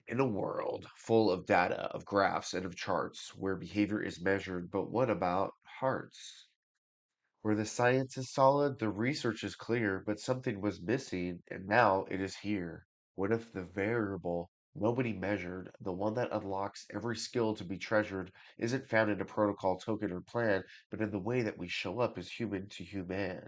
In a world full of data, of graphs, and of charts where behavior is measured, but what about hearts? Where the science is solid, the research is clear, but something was missing, and now it is here. What if the variable nobody measured, the one that unlocks every skill to be treasured, isn't found in a protocol, token, or plan, but in the way that we show up as human to human?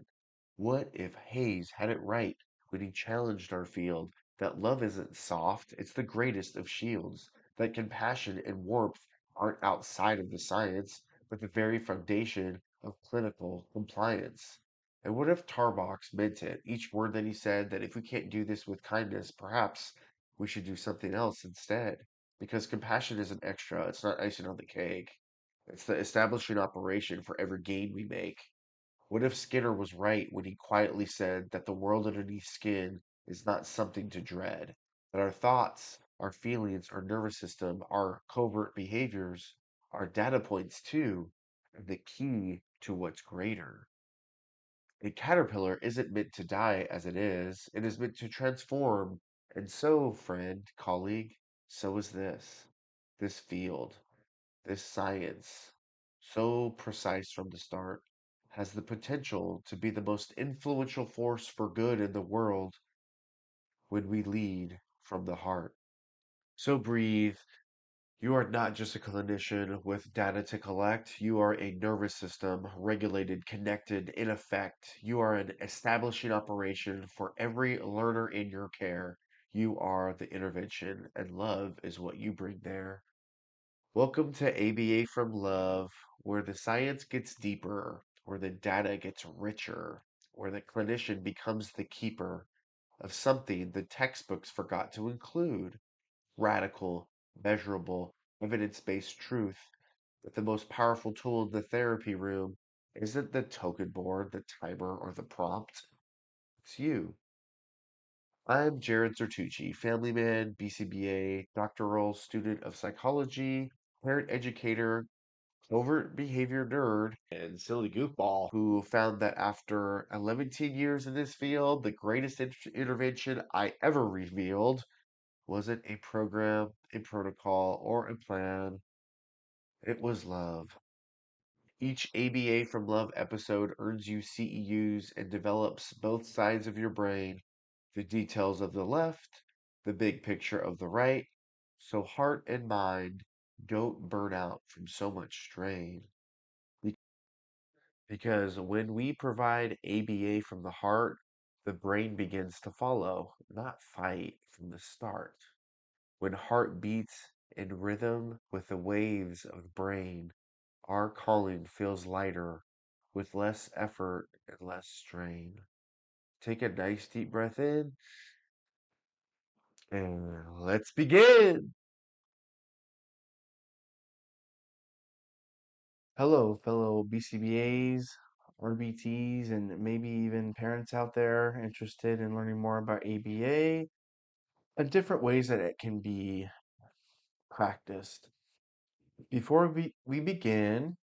What if Hayes had it right when he challenged our field that love isn't soft, it's the greatest of shields, that compassion and warmth aren't outside of the science, but the very foundation of clinical compliance? And what if Tarbox meant it, each word that he said, that if we can't do this with kindness, perhaps we should do something else instead? Because compassion isn't extra, it's not icing on the cake. It's the establishing operation for every gain we make. What if Skinner was right when he quietly said that the world underneath skin is not something to dread? That our thoughts, our feelings, our nervous system, our covert behaviors are data points too, and the key to what's greater. A caterpillar isn't meant to die as it is meant to transform. And so, friend, colleague, so is this. This field, this science, so precise from the start, has the potential to be the most influential force for good in the world when we lead from the heart. So breathe. You are not just a clinician with data to collect. You are a nervous system, regulated, connected, in effect. You are an establishing operation for every learner in your care. You are the intervention, and love is what you bring there. Welcome to ABA from Love, where the science gets deeper, where the data gets richer, where the clinician becomes the keeper of something the textbooks forgot to include: radical, measurable, evidence-based truth. That the most powerful tool in the therapy room isn't the token board, the timer, or the prompt. It's you. I'm Jared Zertucci, family man, BCBA, doctoral student of psychology, parent educator, overt behavior nerd, and silly goofball who found that after 11 years in this field, the greatest intervention I ever revealed wasn't a program, a protocol, or a plan. It was love. Each ABA from Love episode earns you CEUs and develops both sides of your brain, the details of the left, the big picture of the right, so heart and mind don't burn out from so much strain. Because when we provide ABA from the heart, the brain begins to follow, not fight from the start. When heart beats in rhythm with the waves of brain, our calling feels lighter, with less effort and less strain. Take a nice deep breath in, and let's begin. Hello, fellow BCBAs, RBTs, and maybe even parents out there interested in learning more about ABA and different ways that it can be practiced. Before we begin,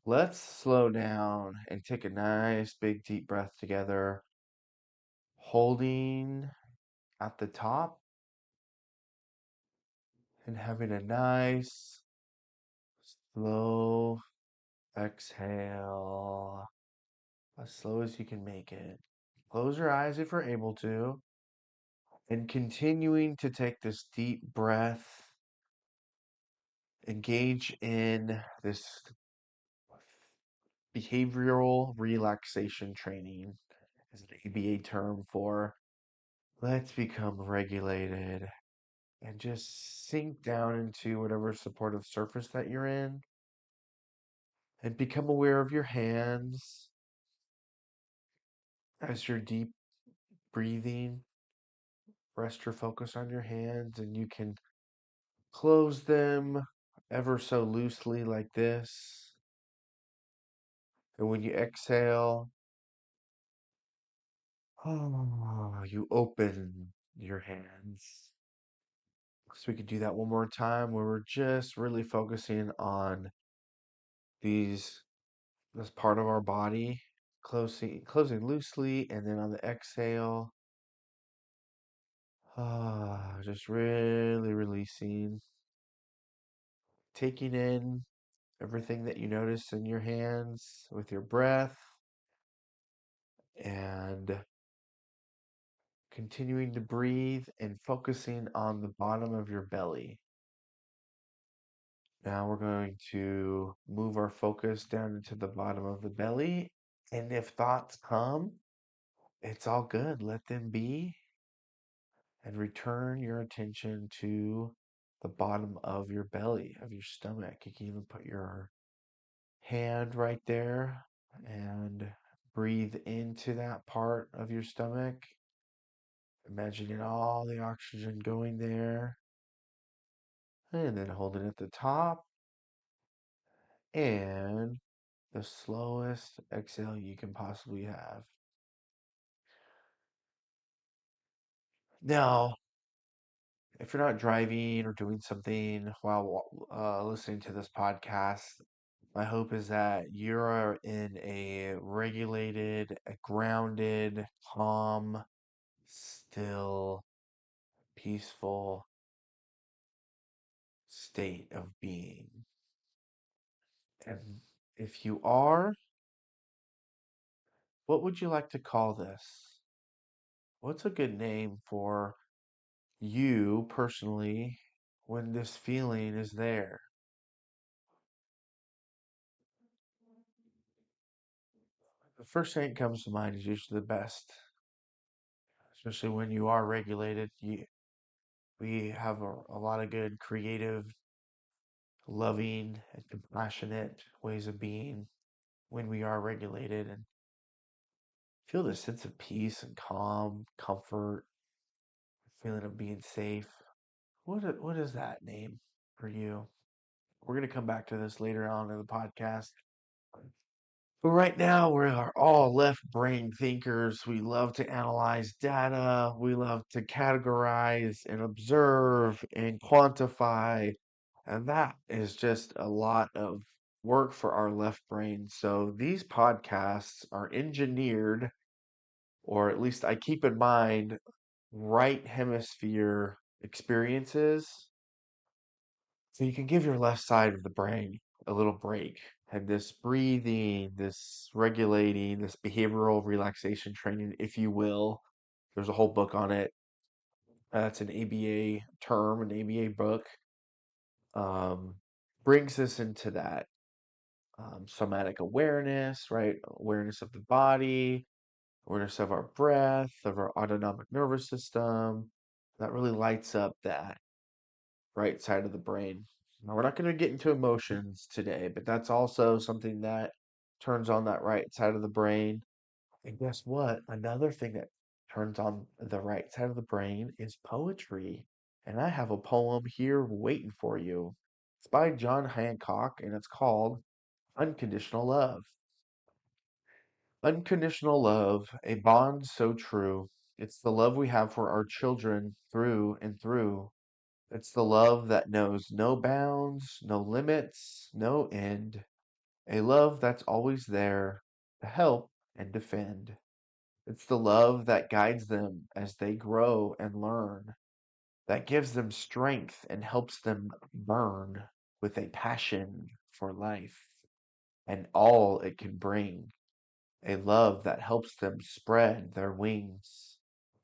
let's slow down and take a nice big deep breath together, holding at the top and having a nice slow exhale, as slow as you can make it. Close your eyes if you're able to, and continuing to take this deep breath, engage in this behavioral relaxation training, is an ABA term for let's become regulated and just sink down into whatever supportive surface that you're in and become aware of your hands as you're deep breathing. Rest your focus on your hands, and you can close them ever so loosely like this. And when you exhale, you open your hands. So we could do that one more time where we're just really focusing on these this part of our body, closing loosely, and then on the exhale, Just really releasing, taking in everything that you notice in your hands with your breath and continuing to breathe and focusing on the bottom of your belly. Now we're going to move our focus down into the bottom of the belly. And if thoughts come, it's all good. Let them be and return your attention to the bottom of your belly, of your stomach. You can even put your hand right there and breathe into that part of your stomach, imagining all the oxygen going there, and then hold it at the top and the slowest exhale you can possibly have. Now, if you're not driving or doing something while listening to this podcast, my hope is that you're in a regulated, a grounded, calm, still, peaceful state of being. And if you are, what would you like to call this? What's a good name for you personally when this feeling is there? The first thing that comes to mind is usually the best, especially when you are regulated. We have a lot of good, creative, loving, and compassionate ways of being when we are regulated and feel this sense of peace and calm, comfort, feeling of being safe. What is that name for you? We're going to come back to this later on in the podcast. But right now, we are all left brain thinkers. We love to analyze data. We love to categorize and observe and quantify. And that is just a lot of work for our left brain. So these podcasts are engineered, or at least I keep in mind, right hemisphere experiences. So you can give your left side of the brain a little break. And this breathing, this regulating, this behavioral relaxation training, if you will. There's a whole book on it. That's an ABA term, an ABA book. Um, Brings us into that somatic awareness, right? Awareness of the body, awareness of our breath, of our autonomic nervous system. That really lights up that right side of the brain. Now, we're not going to get into emotions today, but that's also something that turns on that right side of the brain. And guess what? Another thing that turns on the right side of the brain is poetry. And I have a poem here waiting for you. It's by John Hancock and it's called Unconditional Love. Unconditional love, a bond so true. It's the love we have for our children through and through. It's the love that knows no bounds, no limits, no end. A love that's always there to help and defend. It's the love that guides them as they grow and learn, that gives them strength and helps them burn with a passion for life and all it can bring. A love that helps them spread their wings.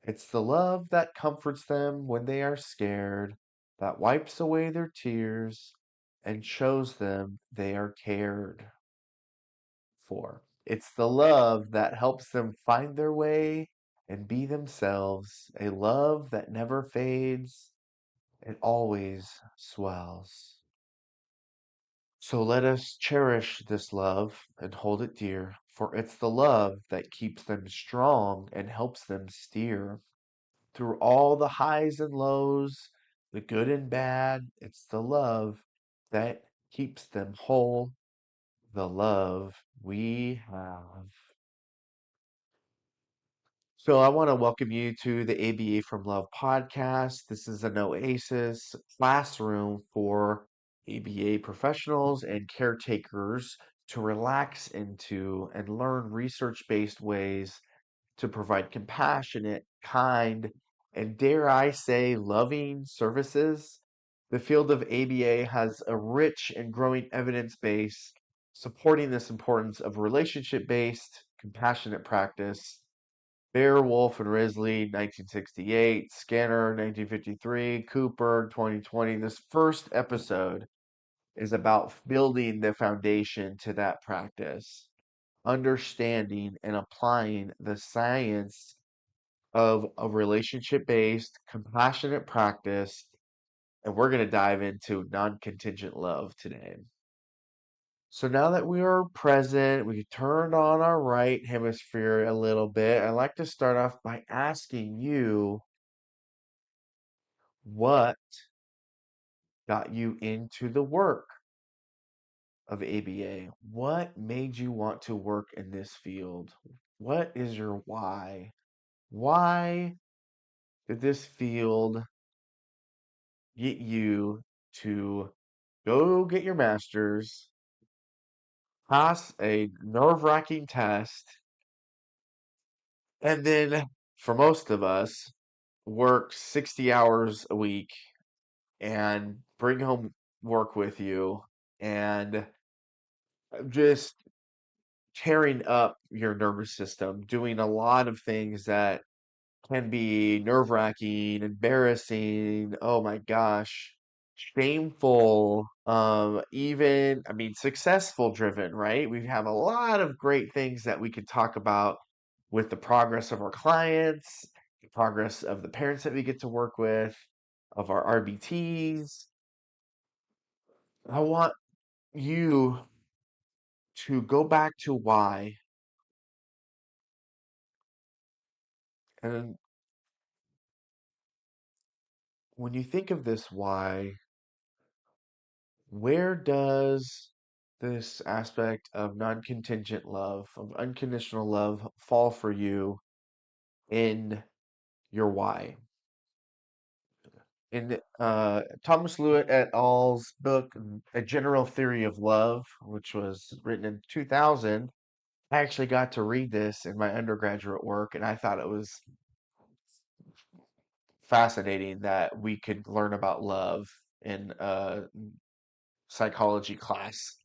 It's the love that comforts them when they are scared, that wipes away their tears and shows them they are cared for. It's the love that helps them find their way and be themselves, a love that never fades, it always swells. So let us cherish this love and hold it dear, for it's the love that keeps them strong and helps them steer through all the highs and lows, the good and bad. It's the love that keeps them whole, the love we have. So I want to welcome you to the ABA from Love podcast. This is an oasis classroom for ABA professionals and caretakers to relax into and learn research-based ways to provide compassionate, kind, and dare I say, loving services. The field of ABA has a rich and growing evidence base supporting this importance of relationship-based, compassionate practice. Bear, Wolf, and Risley, 1968, Skinner, 1953, Cooper, 2020. This first episode is about building the foundation to that practice, understanding and applying the science of a relationship based, compassionate practice. And we're going to dive into non contingent love today. So now that we are present, we turned on our right hemisphere a little bit. I'd like to start off by asking you what got you into the work of ABA? What made you want to work in this field? What is your why? Why did this field get you to go get your master's, pass a nerve-wracking test, and then, for most of us, work 60 hours a week and bring home work with you and just tearing up your nervous system, doing a lot of things that can be nerve-wracking, embarrassing, oh my gosh, shameful, even, I mean, successful driven, right? We have a lot of great things that we could talk about with the progress of our clients, the progress of the parents that we get to work with, of our RBTs. I want you to go back to why. And when you think of this why, where does this aspect of non-contingent love, of unconditional love, fall for you in your why? In Thomas Lewitt et al.'s book, A General Theory of Love, which was written in 2000, I actually got to read this in my undergraduate work, and I thought it was fascinating that we could learn about love in a psychology class.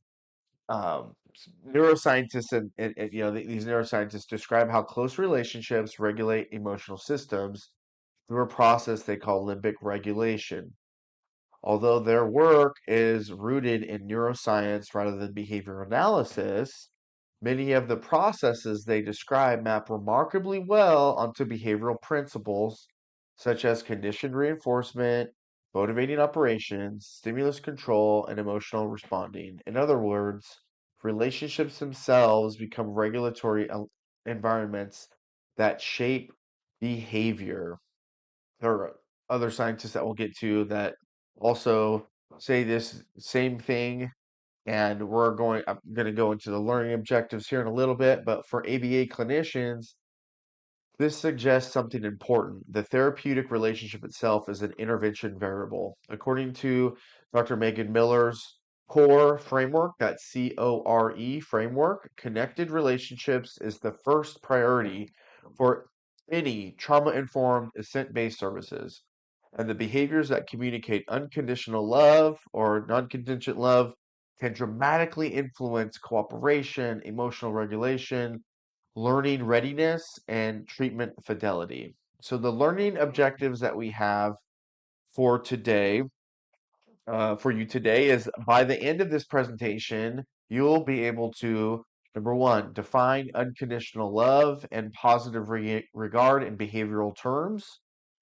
Neuroscientists and these neuroscientists describe how close relationships regulate emotional systems through a process they call limbic regulation. Although their work is rooted in neuroscience rather than behavior analysis, many of the processes they describe map remarkably well onto behavioral principles such as conditioned reinforcement, motivating operations, stimulus control, and emotional responding. In other words, relationships themselves become regulatory environments that shape behavior. There are other scientists that we'll get to that also say this same thing, and I'm going to go into the learning objectives here in a little bit, but for ABA clinicians, this suggests something important. The therapeutic relationship itself is an intervention variable. According to Dr. Megan Miller's CORE framework, that CORE framework, connected relationships is the first priority for any trauma-informed, assent-based services. And the behaviors that communicate unconditional love or non-contingent love can dramatically influence cooperation, emotional regulation, learning readiness, and treatment fidelity. So the learning objectives that we have for today, for you today, is by the end of this presentation, you'll be able to, number one, define unconditional love and positive regard in behavioral terms.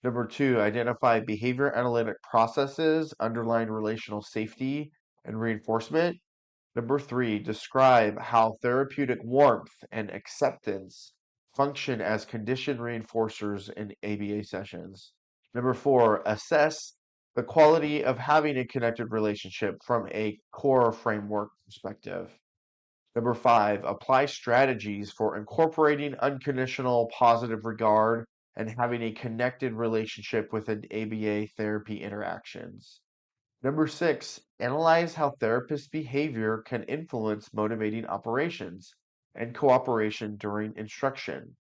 Number two, identify behavior analytic processes underlying relational safety and reinforcement. Number three, describe how therapeutic warmth and acceptance function as condition reinforcers in ABA sessions. Number four, assess the quality of having a connected relationship from a core framework perspective. Number five, apply strategies for incorporating unconditional positive regard and having a connected relationship within ABA therapy interactions. Number six, analyze how therapist behavior can influence motivating operations and cooperation during instruction.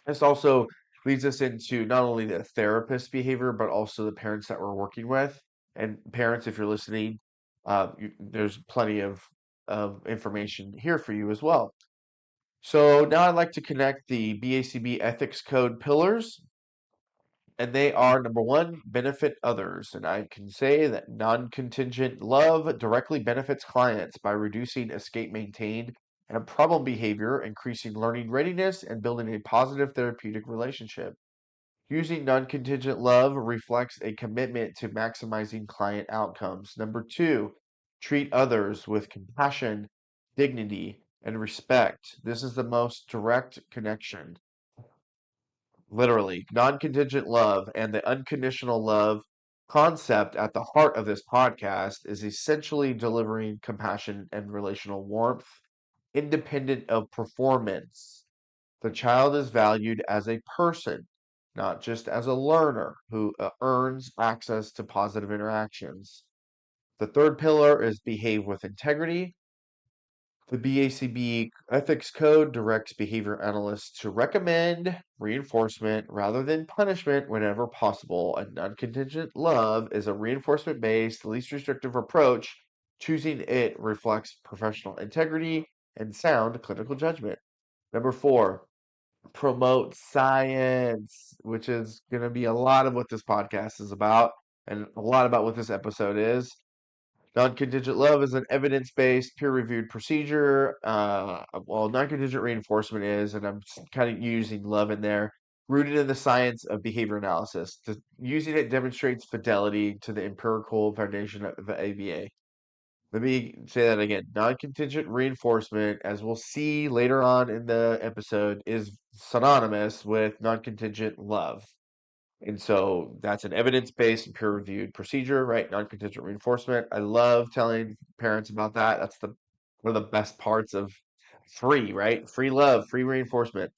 This also leads us into not only the therapist behavior, but also the parents that we're working with. And parents, if you're listening, there's plenty of information here for you as well. So now I'd like to connect the BACB ethics code pillars, and they are number one, benefit others. And I can say that non-contingent love directly benefits clients by reducing escape maintain and problem behavior, increasing learning readiness, and building a positive therapeutic relationship. Using non-contingent love reflects a commitment to maximizing client outcomes. Number two, treat others with compassion, dignity, and respect. This is the most direct connection. Literally, non-contingent love and the unconditional love concept at the heart of this podcast is essentially delivering compassion and relational warmth independent of performance. The child is valued as a person, not just as a learner who earns access to positive interactions. The third pillar is behave with integrity. The BACB ethics code directs behavior analysts to recommend reinforcement rather than punishment whenever possible. And non-contingent love is a reinforcement-based, least restrictive approach. Choosing it reflects professional integrity and sound clinical judgment. Number four, promote science, which is going to be a lot of what this podcast is about and a lot about what this episode is. Non-contingent love is an evidence-based, peer-reviewed procedure. Well, non-contingent reinforcement is, and I'm kind of using love in there, rooted in the science of behavior analysis. Using it demonstrates fidelity to the empirical foundation of the ABA. Let me say that again. Non-contingent reinforcement, as we'll see later on in the episode, is synonymous with non-contingent love. And so that's an evidence-based and peer-reviewed procedure, right? Non-contingent reinforcement. I love telling parents about that. That's the one of the best parts of free, right? Free love, free reinforcement.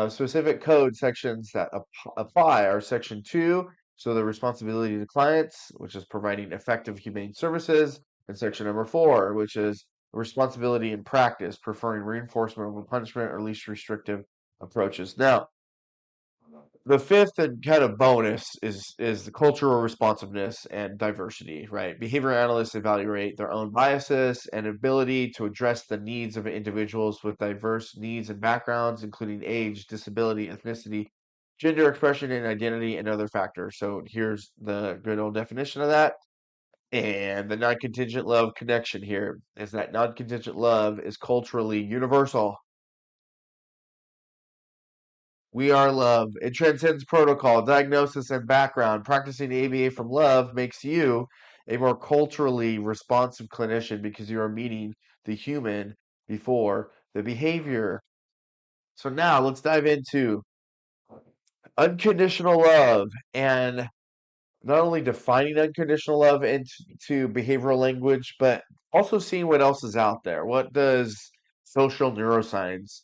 Specific code sections that apply are section 2, so the responsibility to clients, which is providing effective humane services, and section number 4, which is responsibility in practice, preferring reinforcement over punishment or least restrictive approaches. Now, the fifth and kind of bonus is the cultural responsiveness and diversity, right? Behavior analysts evaluate their own biases and ability to address the needs of individuals with diverse needs and backgrounds, including age, disability, ethnicity, gender expression and identity, and other factors. So here's the good old definition of that. And the non-contingent love connection here is that non-contingent love is culturally universal. We are love. It transcends protocol, diagnosis, and background. Practicing ABA from love makes you a more culturally responsive clinician because you are meeting the human before the behavior. So now let's dive into unconditional love and not only defining unconditional love into behavioral language, but also seeing what else is out there. What does social neuroscience,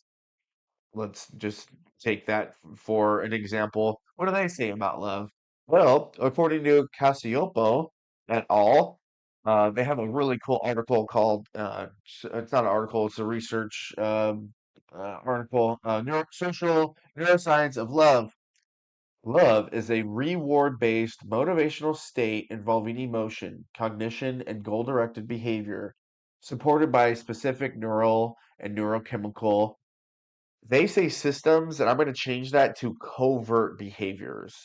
let's just take that for an example. What do they say about love? Well, according to Cassiopo et al., they have a really cool article called, it's not an article, it's a research article, Social Neuroscience of Love. Love is a reward-based motivational state involving emotion, cognition, and goal-directed behavior, supported by specific neural and neurochemical, they say systems, and I'm going to change that to covert behaviors.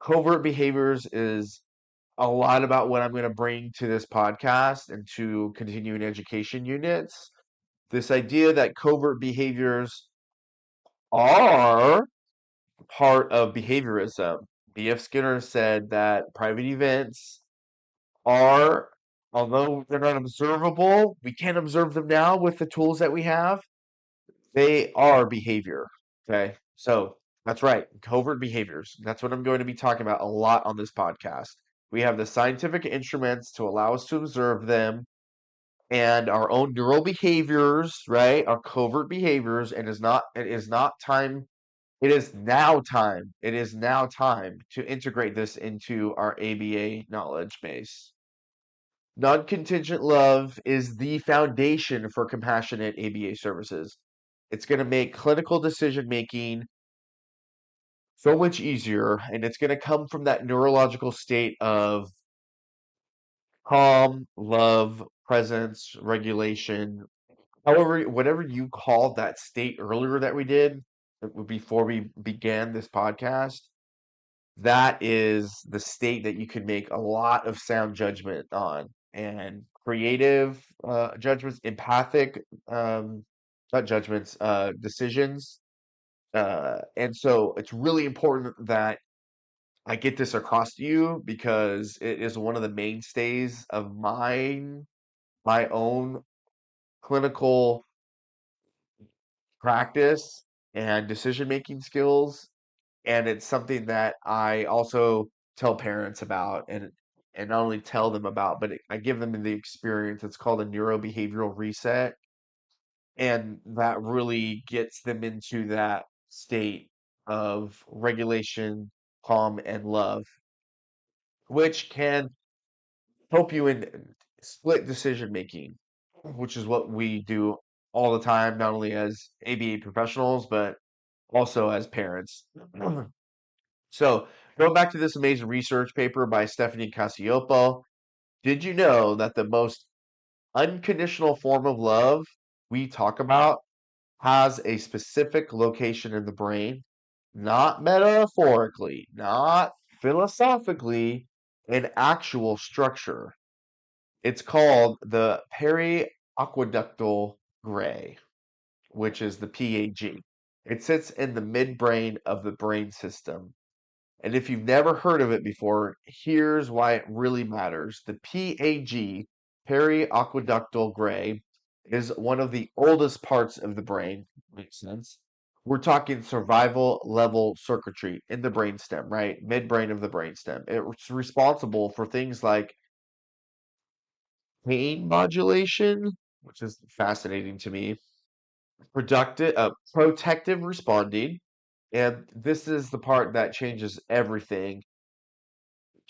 Covert behaviors is a lot about what I'm going to bring to this podcast and to continuing education units. This idea that covert behaviors are part of behaviorism. B.F. Skinner said that private events are, although they're not observable, we can observe them now with the tools that we have. They are behavior. Okay. So that's right. Covert behaviors. That's what I'm going to be talking about a lot on this podcast. We have the scientific instruments to allow us to observe them and our own neural behaviors, right? Our covert behaviors. And it is not time. It is now time. It is now time to integrate this into our ABA knowledge base. Non-contingent love is the foundation for compassionate ABA services. It's going to make clinical decision making So much easier, and it's going to come from that neurological state of calm, love, presence, regulation. However, whatever you called that state earlier that we did before we began this podcast, that is the state that you can make a lot of sound judgment on, and creative judgments, empathic, not judgments, decisions. And so it's really important that I get this across to you because it is one of the mainstays of my own clinical practice and decision making skills. And it's something that I also tell parents about, and not only tell them about, but I give them the experience. It's called a neurobehavioral reset, and that really gets them into that state of regulation, calm, and love, which can help you in split decision making, which is what we do all the time, not only as ABA professionals, but also as parents. So, going back to this amazing research paper by Stephanie Cacioppo, did you know that the most unconditional form of love we talk about has a specific location in the brain? Not metaphorically, not philosophically, an actual structure. It's called the periaqueductal gray, which is the PAG. It sits in the midbrain of the brain system. And if you've never heard of it before, here's why it really matters. The PAG, periaqueductal gray, is one of the oldest parts of the brain. Makes sense. We're talking survival level circuitry in the brainstem, right? Midbrain of the brainstem. It's responsible for things like pain modulation, which is fascinating to me, protective responding, and this is the part that changes everything.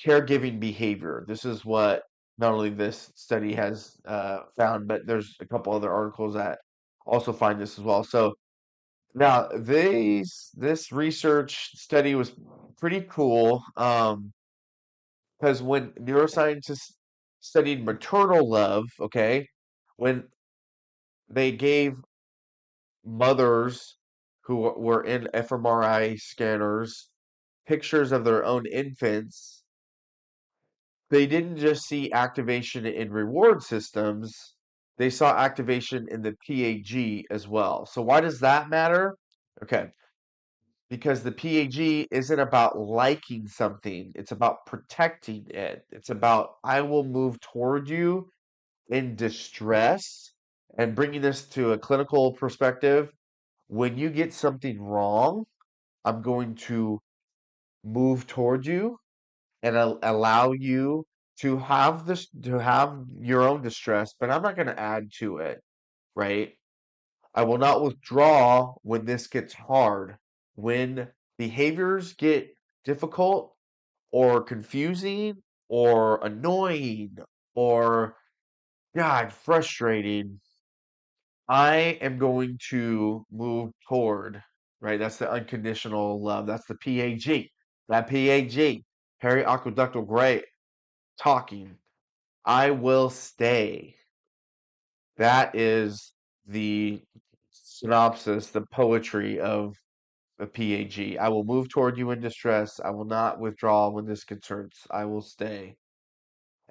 Caregiving behavior. This is what not only this study has found, but there's a couple other articles that also find this as well. So now this research study was pretty cool, because when neuroscientists studied maternal love, okay, when they gave mothers who were in fMRI scanners pictures of their own infants, they didn't just see activation in reward systems, they saw activation in the PAG as well. So why does that matter? Okay, because the PAG isn't about liking something, it's about protecting it. It's about, I will move toward you in distress. And bringing this to a clinical perspective, when you get something wrong, I'm going to move toward you and allow you to have your own distress, but I'm not going to add to it, right? I will not withdraw when this gets hard. When behaviors get difficult or confusing or annoying or God, frustrating, I am going to move toward, right? That's the unconditional love. That's the PAG. That PAG, periaqueductal gray, talking. I will stay. That is the synopsis, the poetry of a PAG. I will move toward you in distress. I will not withdraw when this concerns. I will stay.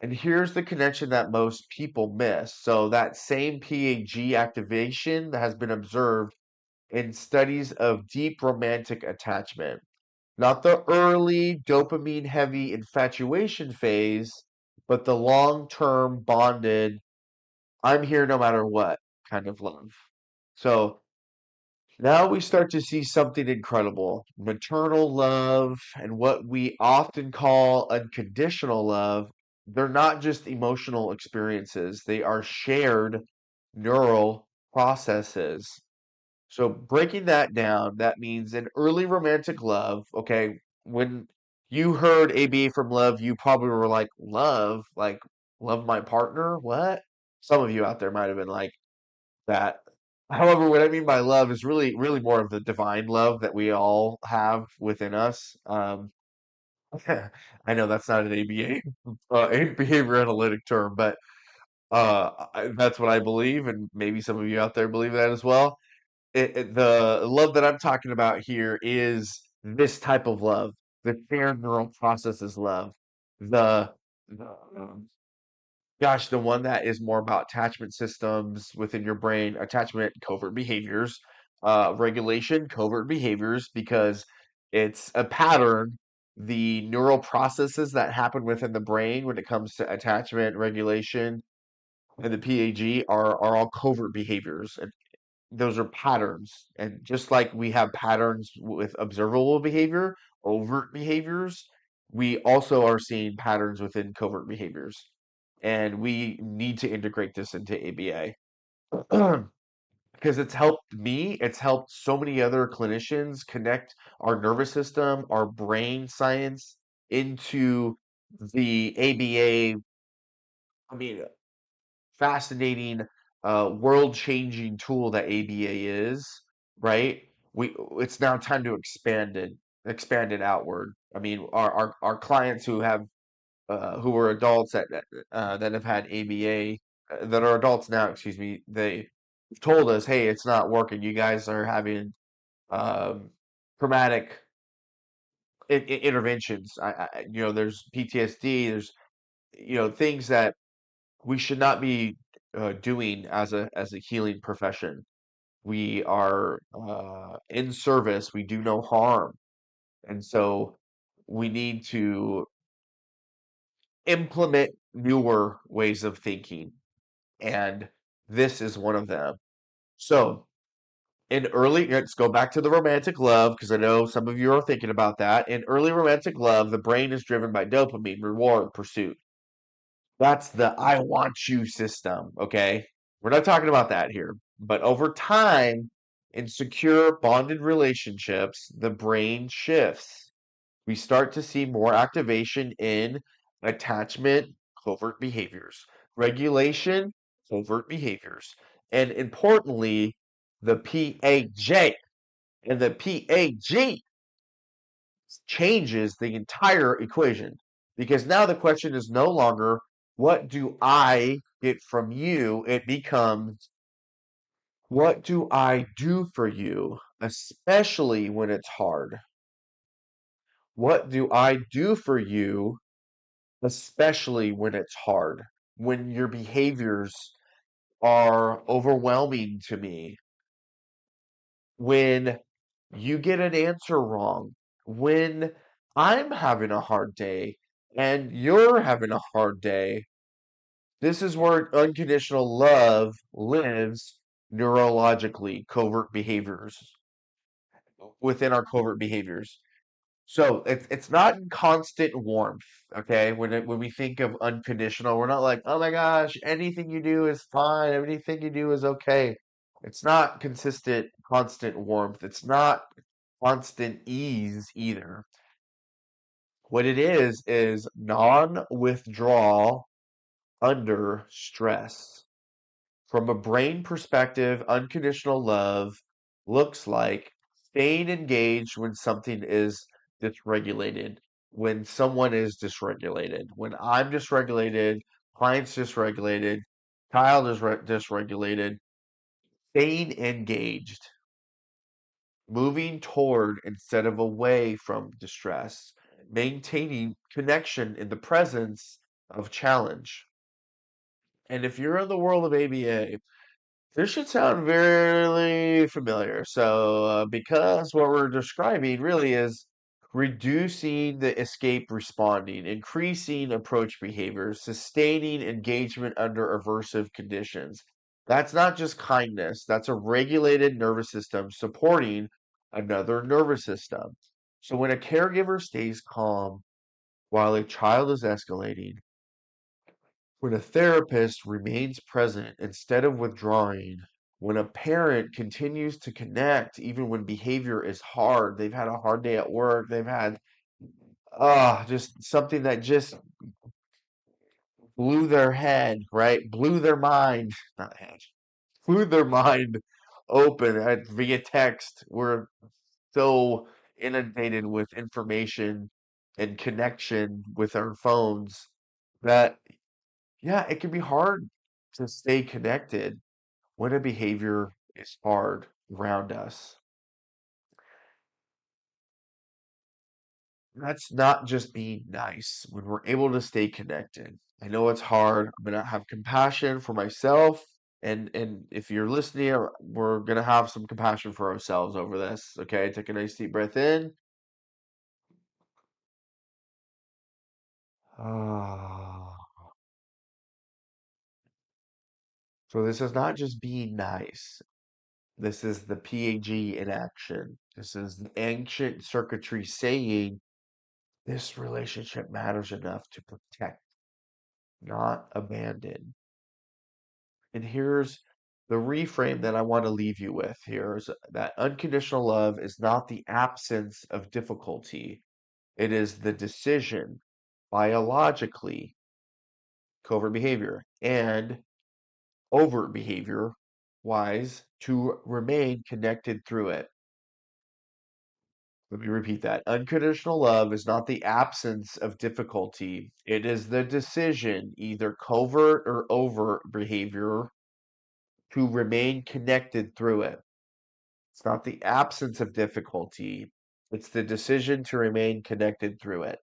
And here's the connection that most people miss. So that same PAG activation that has been observed in studies of deep romantic attachment. Not the early dopamine heavy infatuation phase, but the long term bonded, I'm here no matter what kind of love. So now we start to see something incredible. Maternal love and what we often call unconditional love, they're not just emotional experiences, they are shared neural processes. So breaking that down, that means an early romantic love. Okay, when you heard ABA from love, you probably were like love my partner? What? Some of you out there might have been like that. However, what I mean by love is really, really more of the divine love that we all have within us. I know that's not an ABA, a behavior analytic term, but that's what I believe, and maybe some of you out there believe that as well. The love that I'm talking about here is this type of love, the shared neural processes love, the, the gosh, the one that is more about attachment systems within your brain, attachment, covert behaviors, regulation, covert behaviors, because it's a pattern. The neural processes that happen within the brain when it comes to attachment, regulation, and the PAG are all covert behaviors. And those are patterns. And just like we have patterns with observable behavior, overt behaviors, we also are seeing patterns within covert behaviors. And we need to integrate this into ABA because it's helped me, it's helped so many other clinicians connect our nervous system, our brain science into the ABA. I mean, fascinating, world-changing tool that ABA is, right? It's now time to expand it outward. I mean, our clients who are adults that have had ABA, that are adults now, excuse me, they told us, hey, it's not working. You guys are having um, traumatic interventions. There's PTSD. There's things that we should not be doing as a healing profession. We are in service. We do no harm, and so we need to implement newer ways of thinking, and this is one of them. So, let's go back to the romantic love because I know some of you are thinking about that. In early romantic love, the brain is driven by dopamine, reward, pursuit. That's the I want you system, okay? We're not talking about that here. But over time, in secure bonded relationships, the brain shifts. We start to see more activation in attachment, covert behaviors, regulation, covert behaviors, and importantly, the PAJ. And the PAG changes the entire equation because now the question is no longer what do I get from you? It becomes what do I do for you, especially when it's hard? What do I do for you, especially when it's hard? When your behaviors are overwhelming to me, when you get an answer wrong, when I'm having a hard day and you're having a hard day. This is where unconditional love lives neurologically, covert behaviors within our covert behaviors. So it's not in constant warmth, okay? When we think of unconditional, we're not like, oh my gosh, anything you do is fine, anything you do is okay. It's not consistent, constant warmth. It's not constant ease either. What it is non-withdrawal under stress. From a brain perspective, unconditional love looks like staying engaged when something is dysregulated, when someone is dysregulated, when I'm dysregulated, client's dysregulated, child is dysregulated, staying engaged, moving toward instead of away from distress, maintaining connection in the presence of challenge. And if you're in the world of ABA, this should sound very familiar. So, because what we're describing really is reducing the escape responding, increasing approach behavior, sustaining engagement under aversive conditions. That's not just kindness, that's a regulated nervous system supporting another nervous system. So, when a caregiver stays calm while a child is escalating, when a therapist remains present instead of withdrawing, when a parent continues to connect even when behavior is hard, they've had a hard day at work, they've had just something that just blew their head, right? Blew their mind, not head, blew their mind. open via text. We're so inundated with information and connection with our phones that, yeah, it can be hard to stay connected when a behavior is hard around us. That's not just being nice when we're able to stay connected. I know it's hard. I'm gonna have compassion for myself, and if you're listening, we're gonna have some compassion for ourselves over this. Okay, take a nice deep breath in. Ah. So this is not just being nice. This is the PAG in action. This is the ancient circuitry saying this relationship matters enough to protect, not abandon. And here's the reframe that I want to leave you with here is that unconditional love is not the absence of difficulty. It is the decision biologically, covert behavior, and overt behavior wise to remain connected through it. Let me repeat that. Unconditional love is not the absence of difficulty. It is the decision, either covert or overt behavior, to remain connected through it. It's not the absence of difficulty. It's the decision to remain connected through it.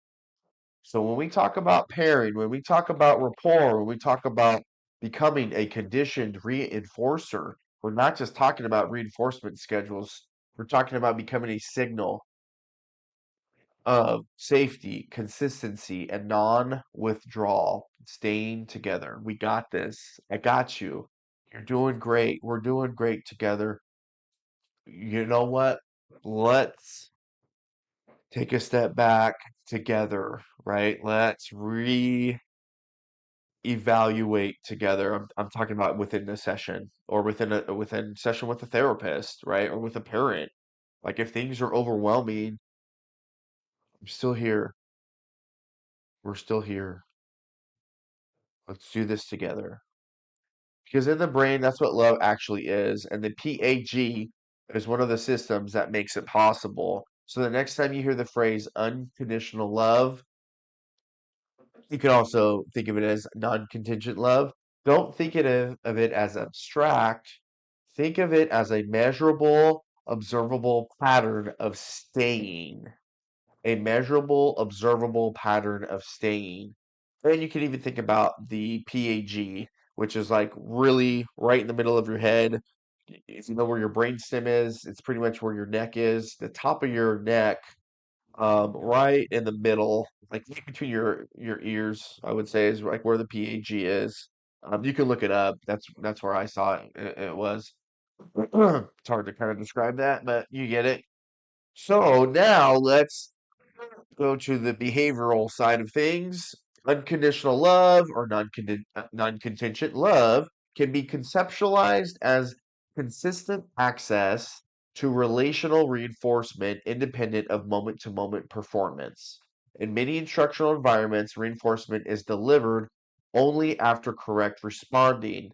So when we talk about pairing, when we talk about rapport, when we talk about becoming a conditioned reinforcer, we're not just talking about reinforcement schedules. We're talking about becoming a signal of safety, consistency, and non-withdrawal, staying together. We got this. I got you. You're doing great. We're doing great together. You know what? Let's take a step back together, right? Let's evaluate together. I'm talking about within a session or within session with a therapist, right? Or with a parent. Like if things are overwhelming, I'm still here. We're still here. Let's do this together. Because in the brain, that's what love actually is. And the PAG is one of the systems that makes it possible. So the next time you hear the phrase unconditional love, you can also think of it as non-contingent love. Don't think of it as abstract. Think of it as a measurable, observable pattern of staying. A measurable, observable pattern of staying. And you can even think about the PAG, which is like really right in the middle of your head. If you know where your brainstem is, it's pretty much where your neck is. The top of your neck, right in the middle, like right between your ears, I would say is like where the PAG is. You can look it up. That's where I saw it. It was. It's hard to kind of describe that, but you get it. So now let's go to the behavioral side of things. Unconditional love or non-contingent love can be conceptualized as consistent access to relational reinforcement independent of moment to moment performance. In many instructional environments, reinforcement is delivered only after correct responding,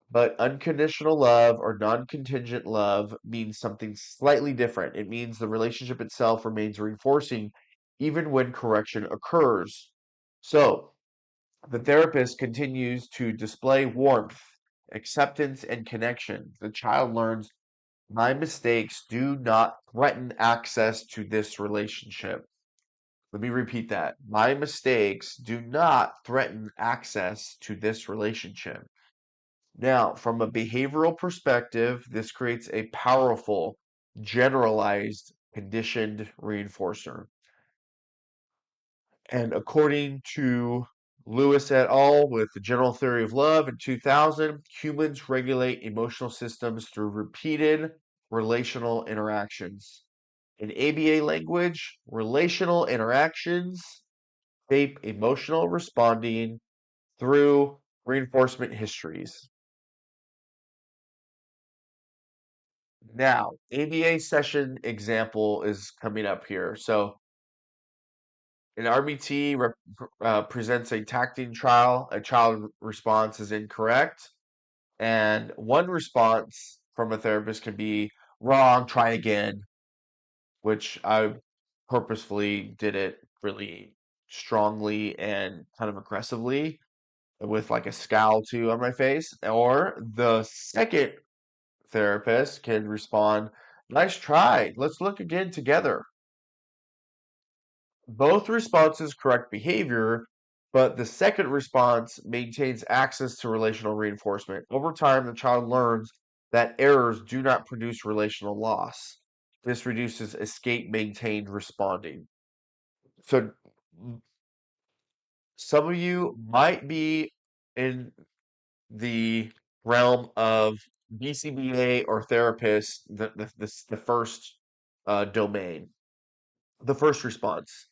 but unconditional love or non-contingent love means something slightly different. It means the relationship itself remains reinforcing even when correction occurs. So, the therapist continues to display warmth, acceptance, and connection. The child learns my mistakes do not threaten access to this relationship. Let me repeat that. My mistakes do not threaten access to this relationship. Now, from a behavioral perspective, this creates a powerful, generalized, conditioned reinforcer. And according to Lewis et al., with the General Theory of Love in 2000, humans regulate emotional systems through repeated relational interactions. In ABA language, relational interactions shape emotional responding through reinforcement histories. Now, ABA session example is coming up here. So, an RBT presents a tacting trial. A child response is incorrect, and one response from a therapist can be wrong, try again, which I purposefully did it really strongly and kind of aggressively with like a scowl too on my face. Or the second therapist can respond, nice try, let's look again together. Both responses correct behavior, but the second response maintains access to relational reinforcement. Over time, the child learns that errors do not produce relational loss. This reduces escape maintained responding. So some of you might be in the realm of BCBA or therapist, the first domain, the first response,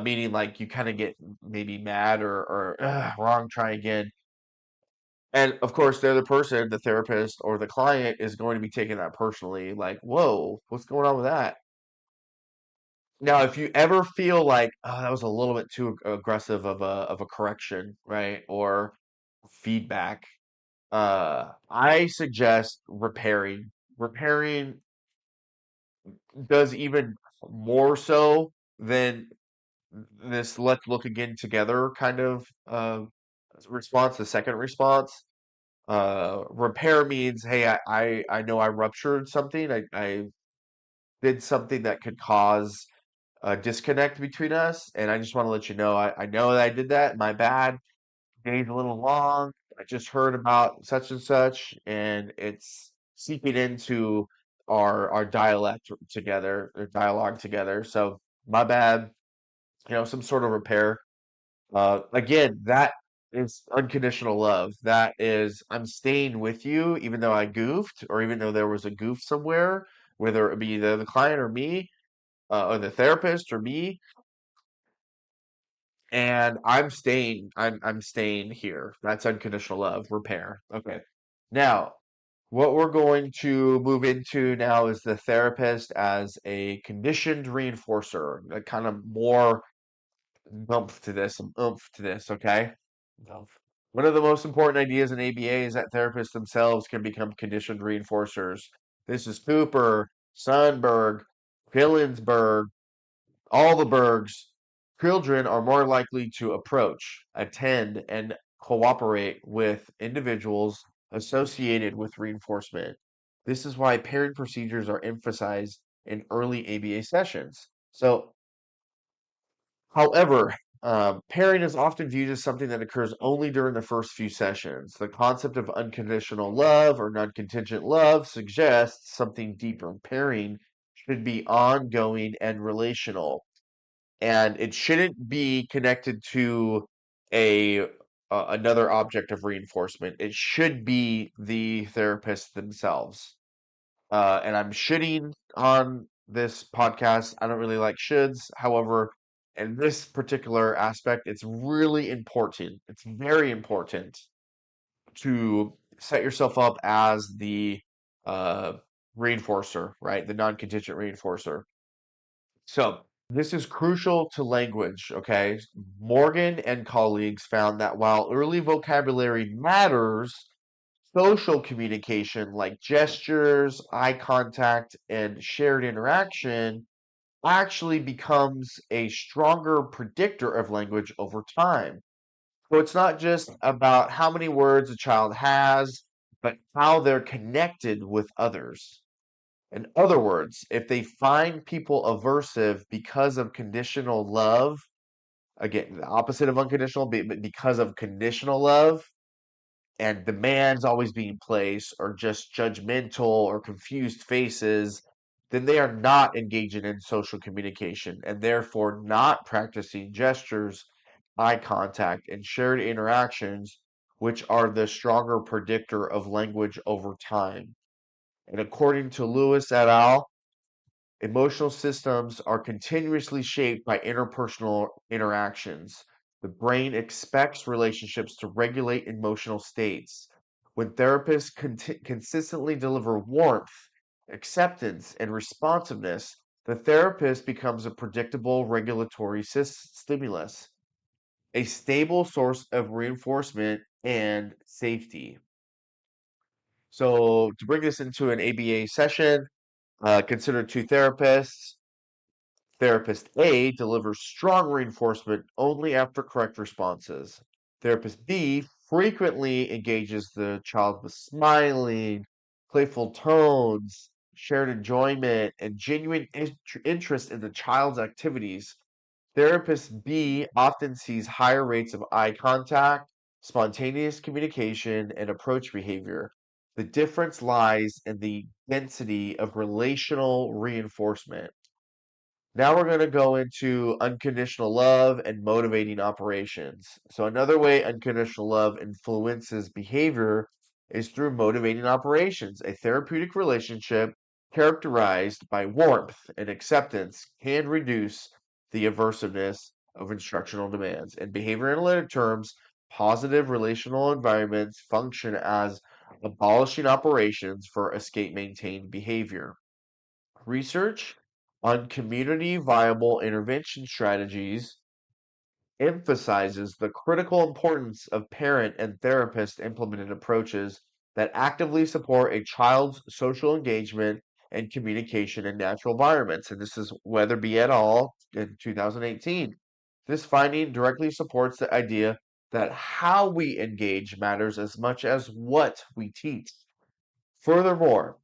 meaning like you kind of get maybe mad or wrong, try again. And of course, the other person, the therapist or the client, is going to be taking that personally, like, whoa, what's going on with that? Now, if you ever feel like, oh, that was a little bit too aggressive of a correction, right? Or feedback, I suggest repairing. Repairing does even more so than this let's look again together kind of response, the second response. Repair means, hey, I know I ruptured something. I did something that could cause a disconnect between us, and I just want to let you know I know that I did that. My bad. Day's a little long. I just heard about such and such, and it's seeping into our dialect together, or dialogue together. So my bad. Some sort of repair. Again, that is unconditional love. That is, I'm staying with you, even though I goofed, or even though there was a goof somewhere, whether it be the client or me, or the therapist or me, and I'm staying here. That's unconditional love, repair. Okay. Now, what we're going to move into now is the therapist as a conditioned reinforcer, a kind of more oomph to this, okay? Oomph. One of the most important ideas in ABA is that therapists themselves can become conditioned reinforcers. This is Cooper, Sundberg, Pillensberg, all the Bergs. Children are more likely to approach, attend, and cooperate with individuals associated with reinforcement. This is why pairing procedures are emphasized in early ABA sessions. So, however, pairing is often viewed as something that occurs only during the first few sessions. The concept of unconditional love or non-contingent love suggests something deeper. Pairing should be ongoing and relational, and it shouldn't be connected to a another object of reinforcement. It should be the therapist themselves. And I'm shitting on this podcast. I don't really like shoulds. However, in this particular aspect, it's really important. It's very important to set yourself up as the uh, reinforcer, right? The non-contingent reinforcer. So this is crucial to language, okay? Morgan and colleagues found that while early vocabulary matters, social communication like gestures, eye contact, and shared interaction actually becomes a stronger predictor of language over time. So it's not just about how many words a child has, but how they're connected with others. In other words, if they find people aversive because of conditional love, again, the opposite of unconditional, but because of conditional love, and demands always being placed, or just judgmental or confused faces, then they are not engaging in social communication and therefore not practicing gestures, eye contact, and shared interactions, which are the stronger predictor of language over time. And according to Lewis et al., emotional systems are continuously shaped by interpersonal interactions. The brain expects relationships to regulate emotional states. When therapists consistently deliver warmth, acceptance, and responsiveness, the therapist becomes a predictable regulatory stimulus, a stable source of reinforcement and safety. So to bring this into an ABA session, consider two therapists. Therapist A delivers strong reinforcement only after correct responses. Therapist B frequently engages the child with smiling, playful tones, shared enjoyment, and genuine interest in the child's activities. Therapist B often sees higher rates of eye contact, spontaneous communication, and approach behavior. The difference lies in the density of relational reinforcement. Now we're going to go into unconditional love and motivating operations. So, another way unconditional love influences behavior is through motivating operations. A therapeutic relationship characterized by warmth and acceptance can reduce the aversiveness of instructional demands. In behavior analytic terms, positive relational environments function as abolishing operations for escape maintained behavior. Research on community viable intervention strategies emphasizes the critical importance of parent and therapist implemented approaches that actively support a child's social engagement and communication in natural environments. And this is Weatherby et al. In 2018. This finding directly supports the idea that how we engage matters as much as what we teach. Furthermore,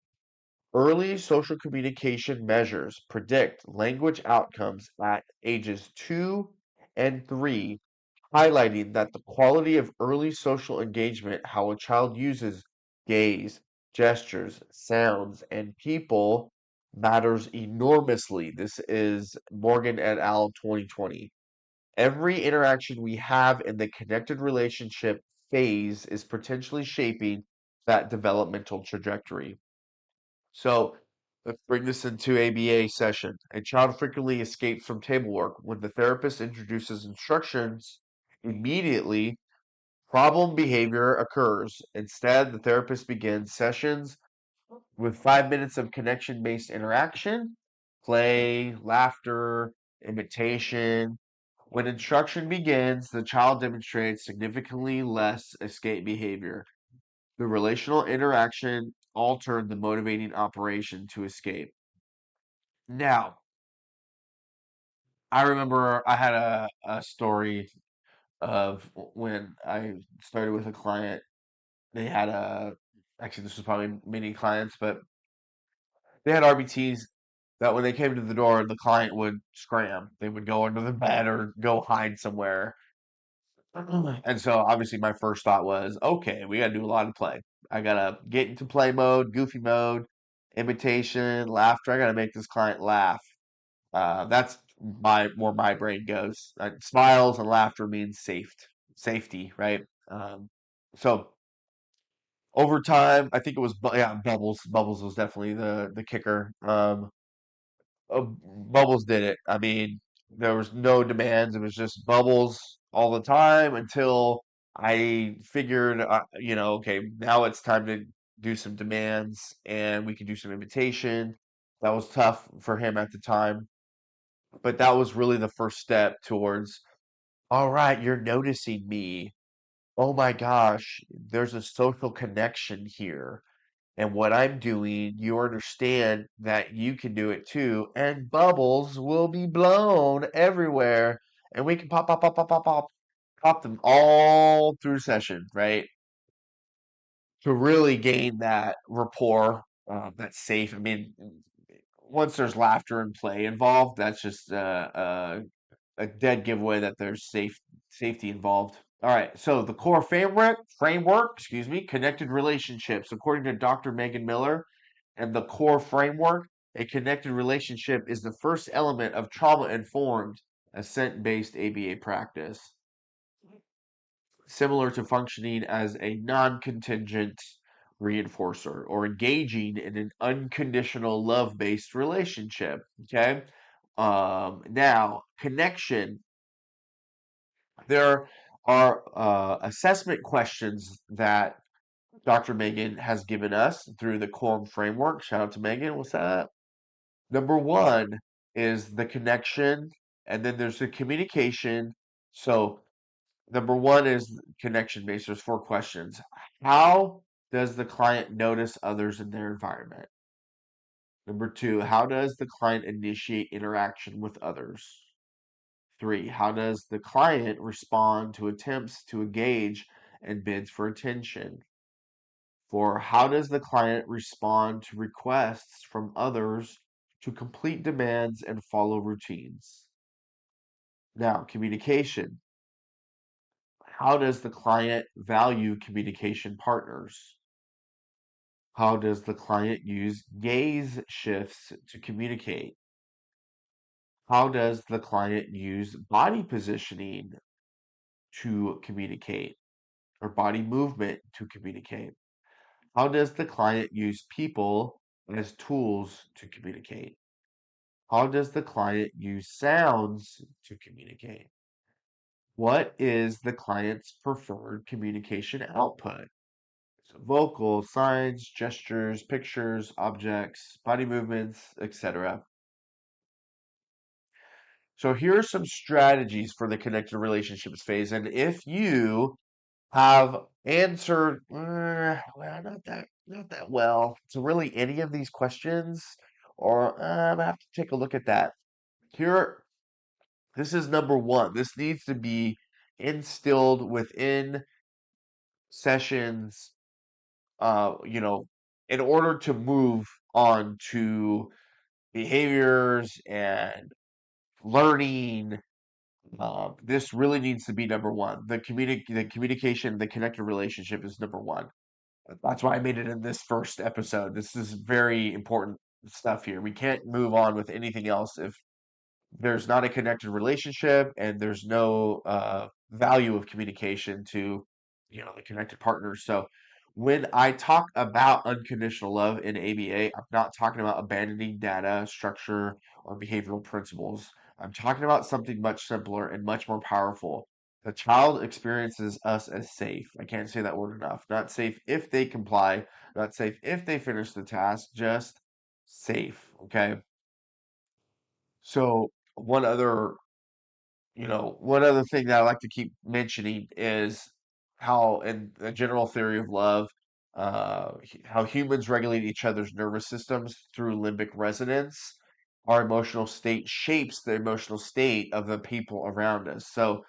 early social communication measures predict language outcomes at ages 2 and 3, highlighting that the quality of early social engagement, how a child uses gaze, gestures, sounds, and people, matters enormously. This is Morgan et al. 2020. Every interaction we have in the connected relationship phase is potentially shaping that developmental trajectory. So let's bring this into ABA session. A child frequently escapes from table work. When the therapist introduces instructions, immediately problem behavior occurs. Instead, the therapist begins sessions with 5 minutes of connection based interaction, play, laughter, imitation. When instruction begins, the child demonstrates significantly less escape behavior. The relational interaction altered the motivating operation to escape. Now, I remember I had a story of when I started with a client. They had actually, this was probably many clients, but they had RBTs that when they came to the door, the client would scram. They would go under the bed or go hide somewhere. And so obviously my first thought was, okay, we got to do a lot of play. I got to get into play mode, goofy mode, imitation, laughter. I got to make this client laugh. That's my where my brain goes. Smiles and laughter means safety, right? So over time, I think it was yeah, Bubbles. Bubbles was definitely the kicker. Bubbles did it. I mean, there was no demands. It was just Bubbles all the time until I figured, okay, now it's time to do some demands and we can do some imitation. That was tough for him at the time, but that was really the first step towards, all right, you're noticing me. Oh my gosh, there's a social connection here. And what I'm doing, you understand that you can do it too, and bubbles will be blown everywhere, and we can pop, pop, pop, pop, pop, pop, pop them all through session, right? To really gain that rapport, that's safe. I mean, once there's laughter and play involved, that's just a dead giveaway that there's safety involved. All right, so the core framework, excuse me, connected relationships. According to Dr. Megan Miller and the core framework, a connected relationship is the first element of trauma-informed assent-based ABA practice, similar to functioning as a non-contingent reinforcer or engaging in an unconditional love-based relationship. Okay. Now, connection. There are assessment questions that Dr. Megan has given us through the Quorum framework. Shout out to Megan. What's up? Number one is the connection, and then there's the communication. So, number one is connection based. There's four questions. How does the client notice others in their environment? Number two, how does the client initiate interaction with others? Three, how does the client respond to attempts to engage and bids for attention? Four, how does the client respond to requests from others to complete demands and follow routines? Now, communication. How does the client value communication partners? How does the client use gaze shifts to communicate? How does the client use body positioning to communicate or body movement to communicate? How does the client use people as tools to communicate? How does the client use sounds to communicate? What is the client's preferred communication output? So vocal, signs, gestures, pictures, objects, body movements, etc. So here are some strategies for the connected relationships phase. And if you have answered well, not that well to really any of these questions, or I have to take a look at that. Here, this is number one. This needs to be instilled within sessions, you know, in order to move on to behaviors and learning. This really needs to be number one. The communication, the connected relationship is number one. That's why I made it in this first episode. This is very important stuff here. We can't move on with anything else if there's not a connected relationship and there's no value of communication to the connected partners. So when I talk about unconditional love in ABA, I'm not talking about abandoning data structure or behavioral principles. I'm talking about something much simpler and much more powerful. The child experiences us as safe. I can't say that word enough. Not safe if they comply, not safe if they finish the task, just safe. Okay. So one other thing that I like to keep mentioning is how, in the general theory of love, how humans regulate each other's nervous systems through limbic resonance. Our emotional state shapes the emotional state of the people around us. So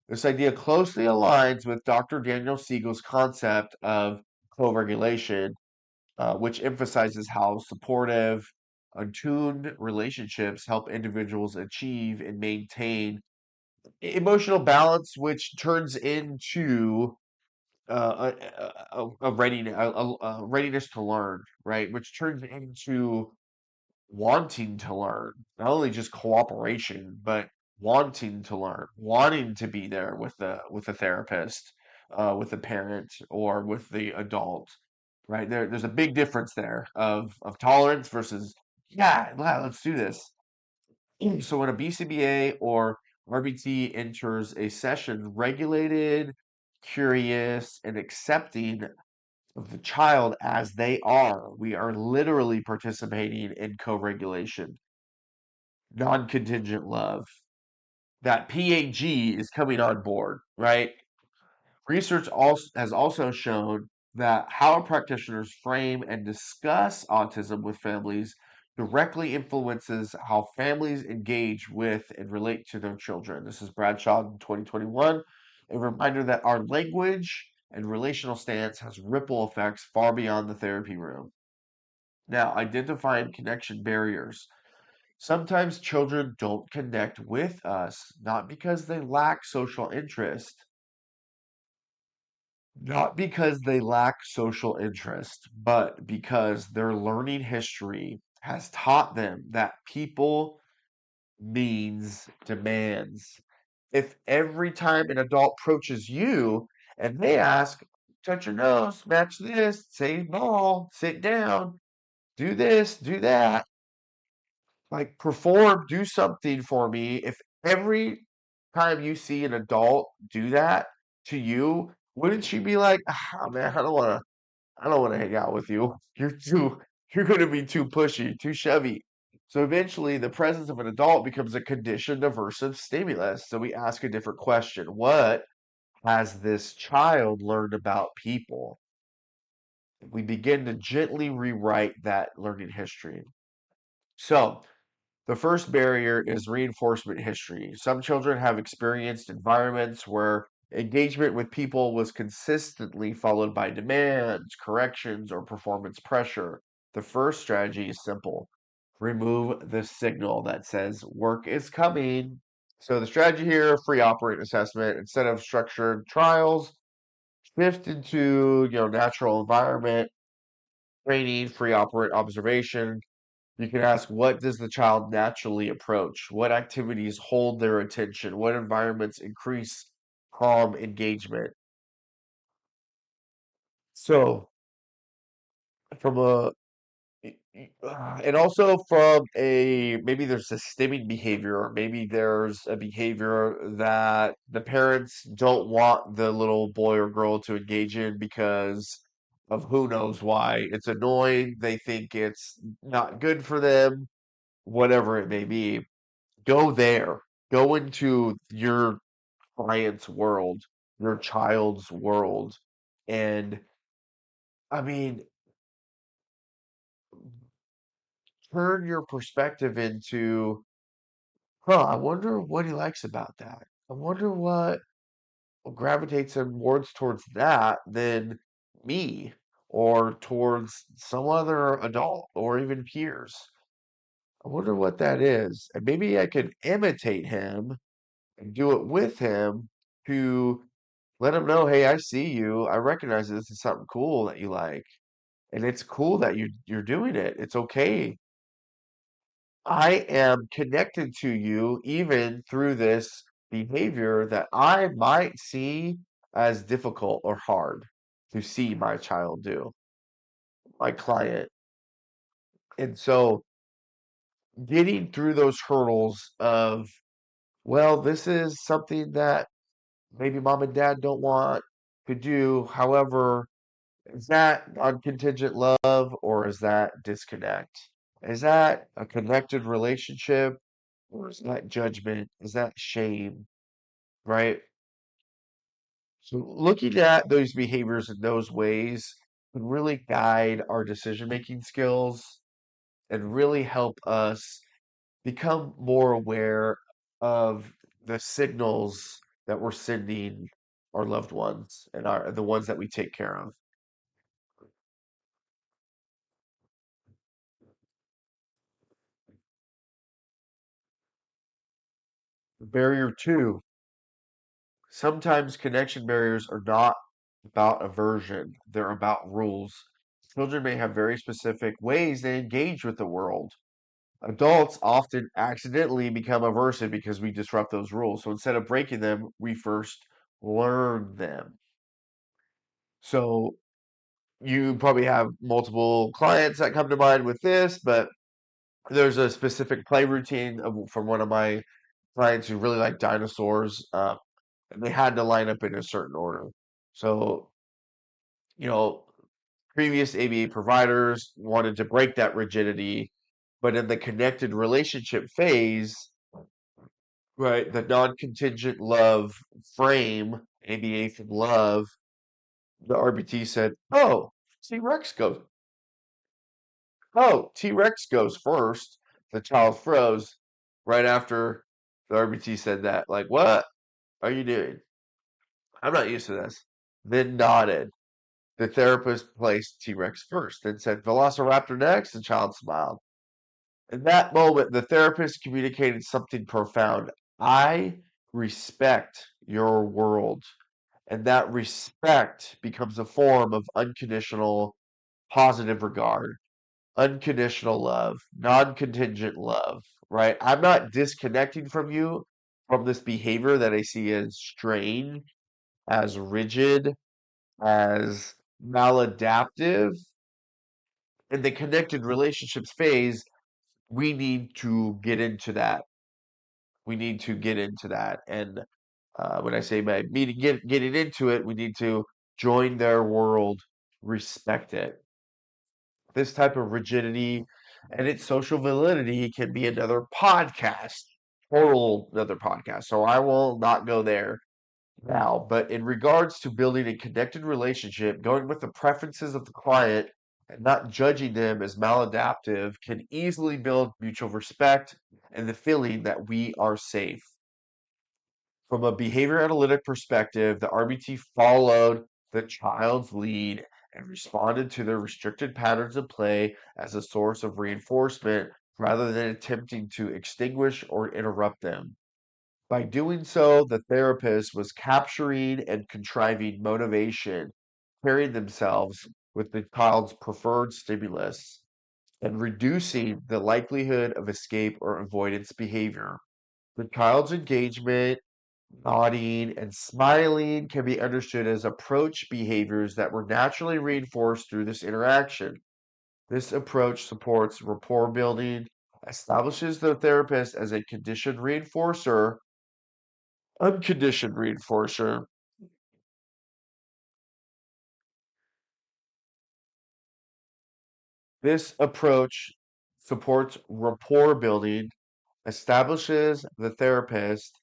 this idea closely aligns with Dr. Daniel Siegel's concept of co-regulation, which emphasizes how supportive, attuned relationships help individuals achieve and maintain emotional balance, which turns into a readiness to learn, right? Which turns into wanting to learn, not only just cooperation, but wanting to learn, wanting to be there with the therapist, with the parent, or with the adult, right? There's a big difference there of tolerance versus yeah, let's do this. So when a BCBA or RBT enters a session regulated, curious, and accepting of the child as they are, we are literally participating in co-regulation, non-contingent love. That PAG is coming on board, right? Research also has also shown that how practitioners frame and discuss autism with families directly influences how families engage with and relate to their children. This is Bradshaw in 2021. A reminder that our language and relational stance has ripple effects far beyond the therapy room. Now, identifying connection barriers. Sometimes children don't connect with us, not because they lack social interest, not because they lack social interest, but because their learning history has taught them that people means demands. If every time an adult approaches you and they ask, touch your nose, match this, say ball, sit down, do this, do that, like perform, do something for me. If every time you see an adult do that to you, wouldn't you be like, ah, man, I don't want to hang out with you. You're going to be too pushy, too shovey. So eventually, the presence of an adult becomes a conditioned aversive stimulus. So we ask a different question. What has this child learned about people? We begin to gently rewrite that learning history. So, the first barrier is reinforcement history. Some children have experienced environments where engagement with people was consistently followed by demands, corrections, or performance pressure. The first strategy is simple: remove the signal that says work is coming. So, the strategy here, free operant assessment, instead of structured trials, shift into natural environment training, free operant observation. You can ask, what does the child naturally approach? What activities hold their attention? What environments increase calm engagement? So, from a and also from a maybe there's a stimming behavior, or maybe there's a behavior that the parents don't want the little boy or girl to engage in because of who knows why. It's annoying. They think it's not good for them, whatever it may be. Go there. Go into your client's world, your child's world. And I mean, turn your perspective into, I wonder what he likes about that. I wonder what gravitates him more towards that than me or towards some other adult or even peers. I wonder what that is. And maybe I could imitate him and do it with him to let him know, hey, I see you. I recognize this is something cool that you like. And it's cool that you're doing it. It's okay. I am connected to you even through this behavior that I might see as difficult or hard to see my child do, my client. And so getting through those hurdles of, well, this is something that maybe mom and dad don't want to do. However, is that uncontingent love or is that disconnect? Is that a connected relationship or is that judgment? Is that shame? Right? So looking at those behaviors in those ways can really guide our decision making skills and really help us become more aware of the signals that we're sending our loved ones and the ones that we take care of. Barrier two, sometimes connection barriers are not about aversion, they're about rules. Children may have very specific ways they engage with the world. Adults often accidentally become aversive because we disrupt those rules. So instead of breaking them, we first learn them. So you probably have multiple clients that come to mind with this, but there's a specific play routine from one of my clients who really like dinosaurs, and they had to line up in a certain order. So, you know, previous ABA providers wanted to break that rigidity, but in the connected relationship phase, right, the non-contingent love frame, ABA from love, the RBT said, "Oh, T-Rex goes, T-Rex goes first." The child froze right after the RBT said that. Like, what are you doing? I'm not used to this. Then nodded. The therapist placed T-Rex first, then said Velociraptor next. The child smiled. In that moment, the therapist communicated something profound. I respect your world. And that respect becomes a form of unconditional positive regard, unconditional love, non-contingent love, right? I'm not disconnecting from you from this behavior that I see as strange, as rigid, as maladaptive. In the connected relationships phase, we need to get into that. We need to get into that. And when I say by meeting, getting into it, we need to join their world, respect it. This type of rigidity and its social validity can be another podcast, total another podcast. So I will not go there. Now, but in regards to building a connected relationship, going with the preferences of the client and not judging them as maladaptive can easily build mutual respect and the feeling that we are safe. From a behavior analytic perspective, the RBT followed the child's lead and responded to their restricted patterns of play as a source of reinforcement rather than attempting to extinguish or interrupt them. By doing so, the therapist was capturing and contriving motivation, pairing themselves with the child's preferred stimulus, and reducing the likelihood of escape or avoidance behavior. The child's engagement, nodding, and smiling can be understood as approach behaviors that were naturally reinforced through this interaction. This approach supports rapport building, establishes the therapist as a conditioned reinforcer, unconditioned reinforcer. This approach supports rapport building, establishes the therapist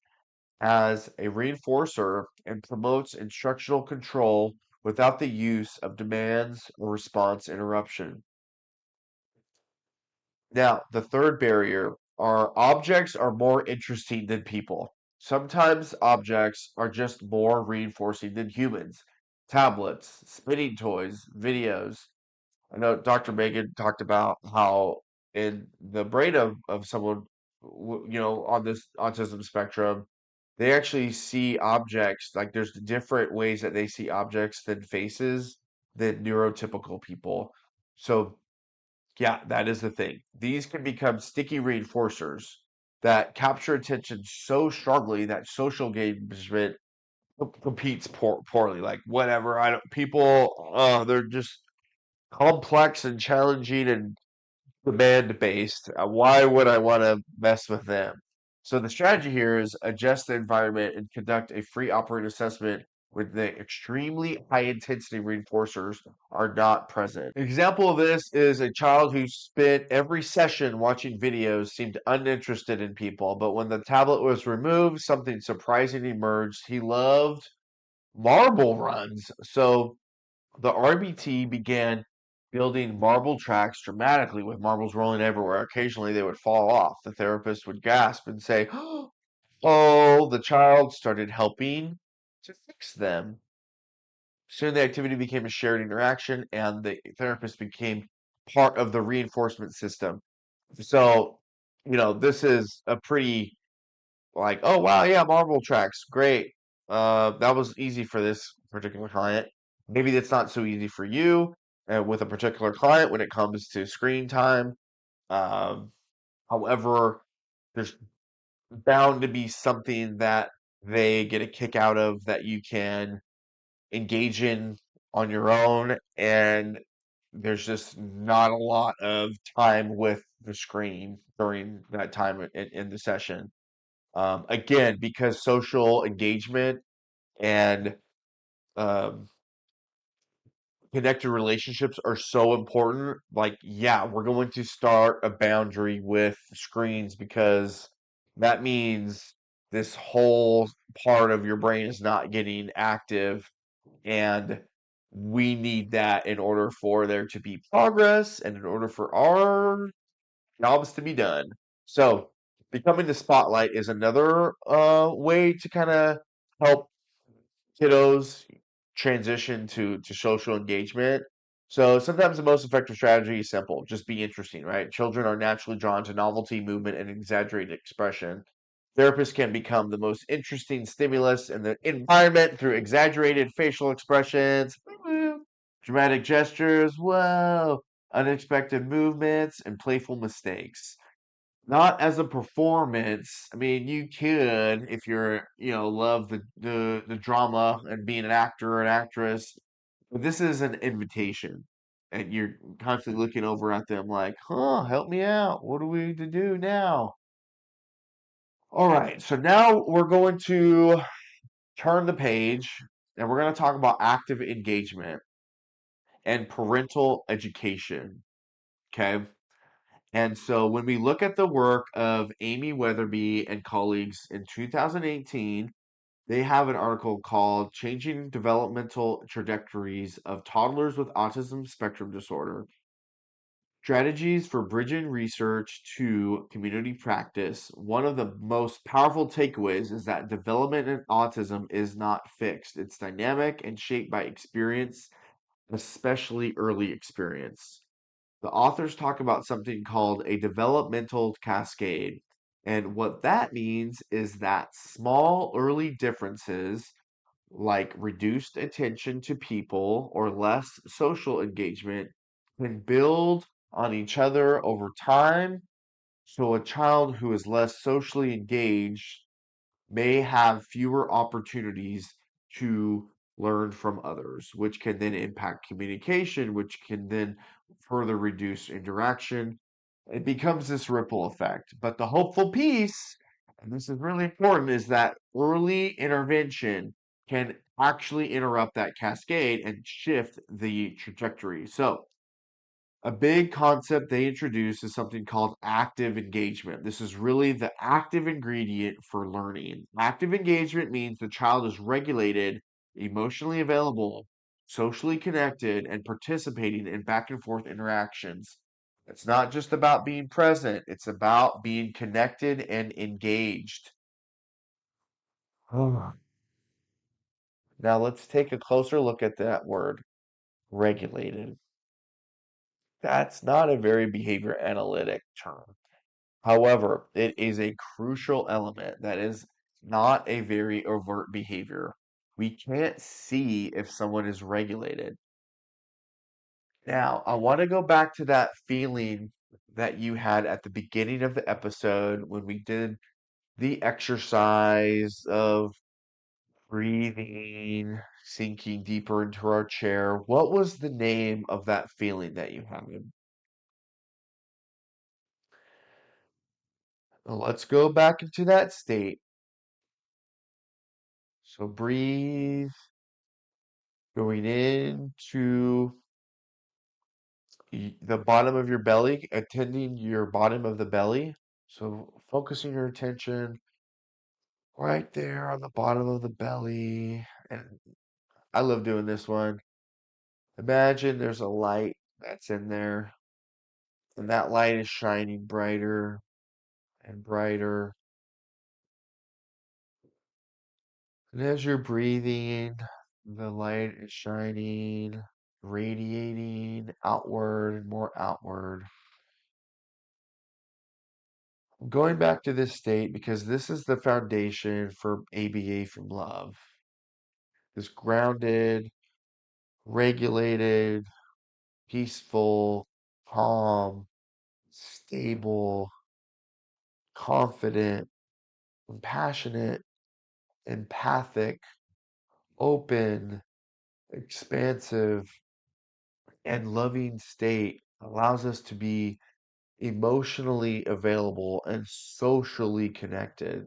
as a reinforcer, and promotes instructional control without the use of demands or response interruption. Now, the third barrier are objects are more interesting than people. Sometimes objects are just more reinforcing than humans. Tablets, spinning toys, videos. I know Dr. Megan talked about how in the brain of someone, on this autism spectrum, they actually see objects, like there's different ways that they see objects than faces than neurotypical people. So yeah, that is the thing. These can become sticky reinforcers that capture attention so strongly that social engagement competes poorly. Like whatever, I don't. People, they're just complex and challenging and demand based. Why would I want to mess with them? So the strategy here is adjust the environment and conduct a free operator assessment when the extremely high intensity reinforcers are not present. An example of this is a child who spent every session watching videos, seemed uninterested in people, but when the tablet was removed, something surprising emerged. He loved marble runs. So the RBT began building marble tracks dramatically with marbles rolling everywhere. Occasionally they would fall off. The therapist would gasp and say, "Oh," the child started helping to fix them. Soon the activity became a shared interaction and the therapist became part of the reinforcement system. So, this is a pretty like, oh wow, yeah, marble tracks, great. That was easy for this particular client. Maybe that's not so easy for you with a particular client when it comes to screen time. Um, However, there's bound to be something that they get a kick out of that you can engage in on your own, and there's just not a lot of time with the screen during that time in the session. Again, because social engagement and um, connected relationships are so important, like, yeah, we're going to start a boundary with screens because that means this whole part of your brain is not getting active, and we need that in order for there to be progress and in order for our jobs to be done. So, becoming the spotlight is another way to kind of help kiddos transition to social engagement. So sometimes the most effective strategy is simple, just be interesting, right? Children are naturally drawn to novelty, movement, and exaggerated expression. Therapists can become the most interesting stimulus in the environment through exaggerated facial expressions, dramatic gestures, whoa, unexpected movements, and playful mistakes. Not as a performance. I mean, you could if you're, love the drama and being an actor or an actress, but this is an invitation. And you're constantly looking over at them like, huh, help me out. What do we need to do now? All right, so now we're going to turn the page and we're going to talk about active engagement and parental education. Okay. And so when we look at the work of Amy Weatherby and colleagues in 2018, They have an article called Changing Developmental Trajectories of Toddlers with Autism Spectrum Disorder. Strategies for bridging research to community practice. One of the most powerful takeaways is that development in autism is not fixed. It's dynamic and shaped by experience, especially early experience. The authors talk about something called a developmental cascade. And what that means is that small early differences, like reduced attention to people or less social engagement, can build on each other over time. So, a child who is less socially engaged may have fewer opportunities to learn from others, which can then impact communication, which can then further reduce interaction. It becomes this ripple effect. But the hopeful piece, and this is really important, is that early intervention can actually interrupt that cascade and shift the trajectory. So, a big concept they introduce is something called active engagement. This is really the active ingredient for learning. Active engagement means the child is regulated, emotionally available, socially connected, and participating in back and forth interactions. It's not just about being present, it's about being connected and engaged. Now, let's take a closer look at that word, regulated. That's not a very behavior analytic term. However, it is a crucial element that is not a very overt behavior. We can't see if someone is regulated. Now, I want to go back to that feeling that you had at the beginning of the episode when we did the exercise of breathing, sinking deeper into our chair. What was the name of that feeling that you had? Well, let's go back into that state. So breathe. Going into the bottom of your belly, attending your bottom of the belly. So focusing your attention right there on the bottom of the belly. And I love doing this one. Imagine there's a light that's in there, and that light is shining brighter and brighter. And as you're breathing, the light is shining, radiating outward and more outward. Going back to this state because this is the foundation for ABA from love. This grounded, regulated, peaceful, calm, stable, confident, compassionate, empathic, open, expansive, and loving state allows us to be emotionally available and socially connected.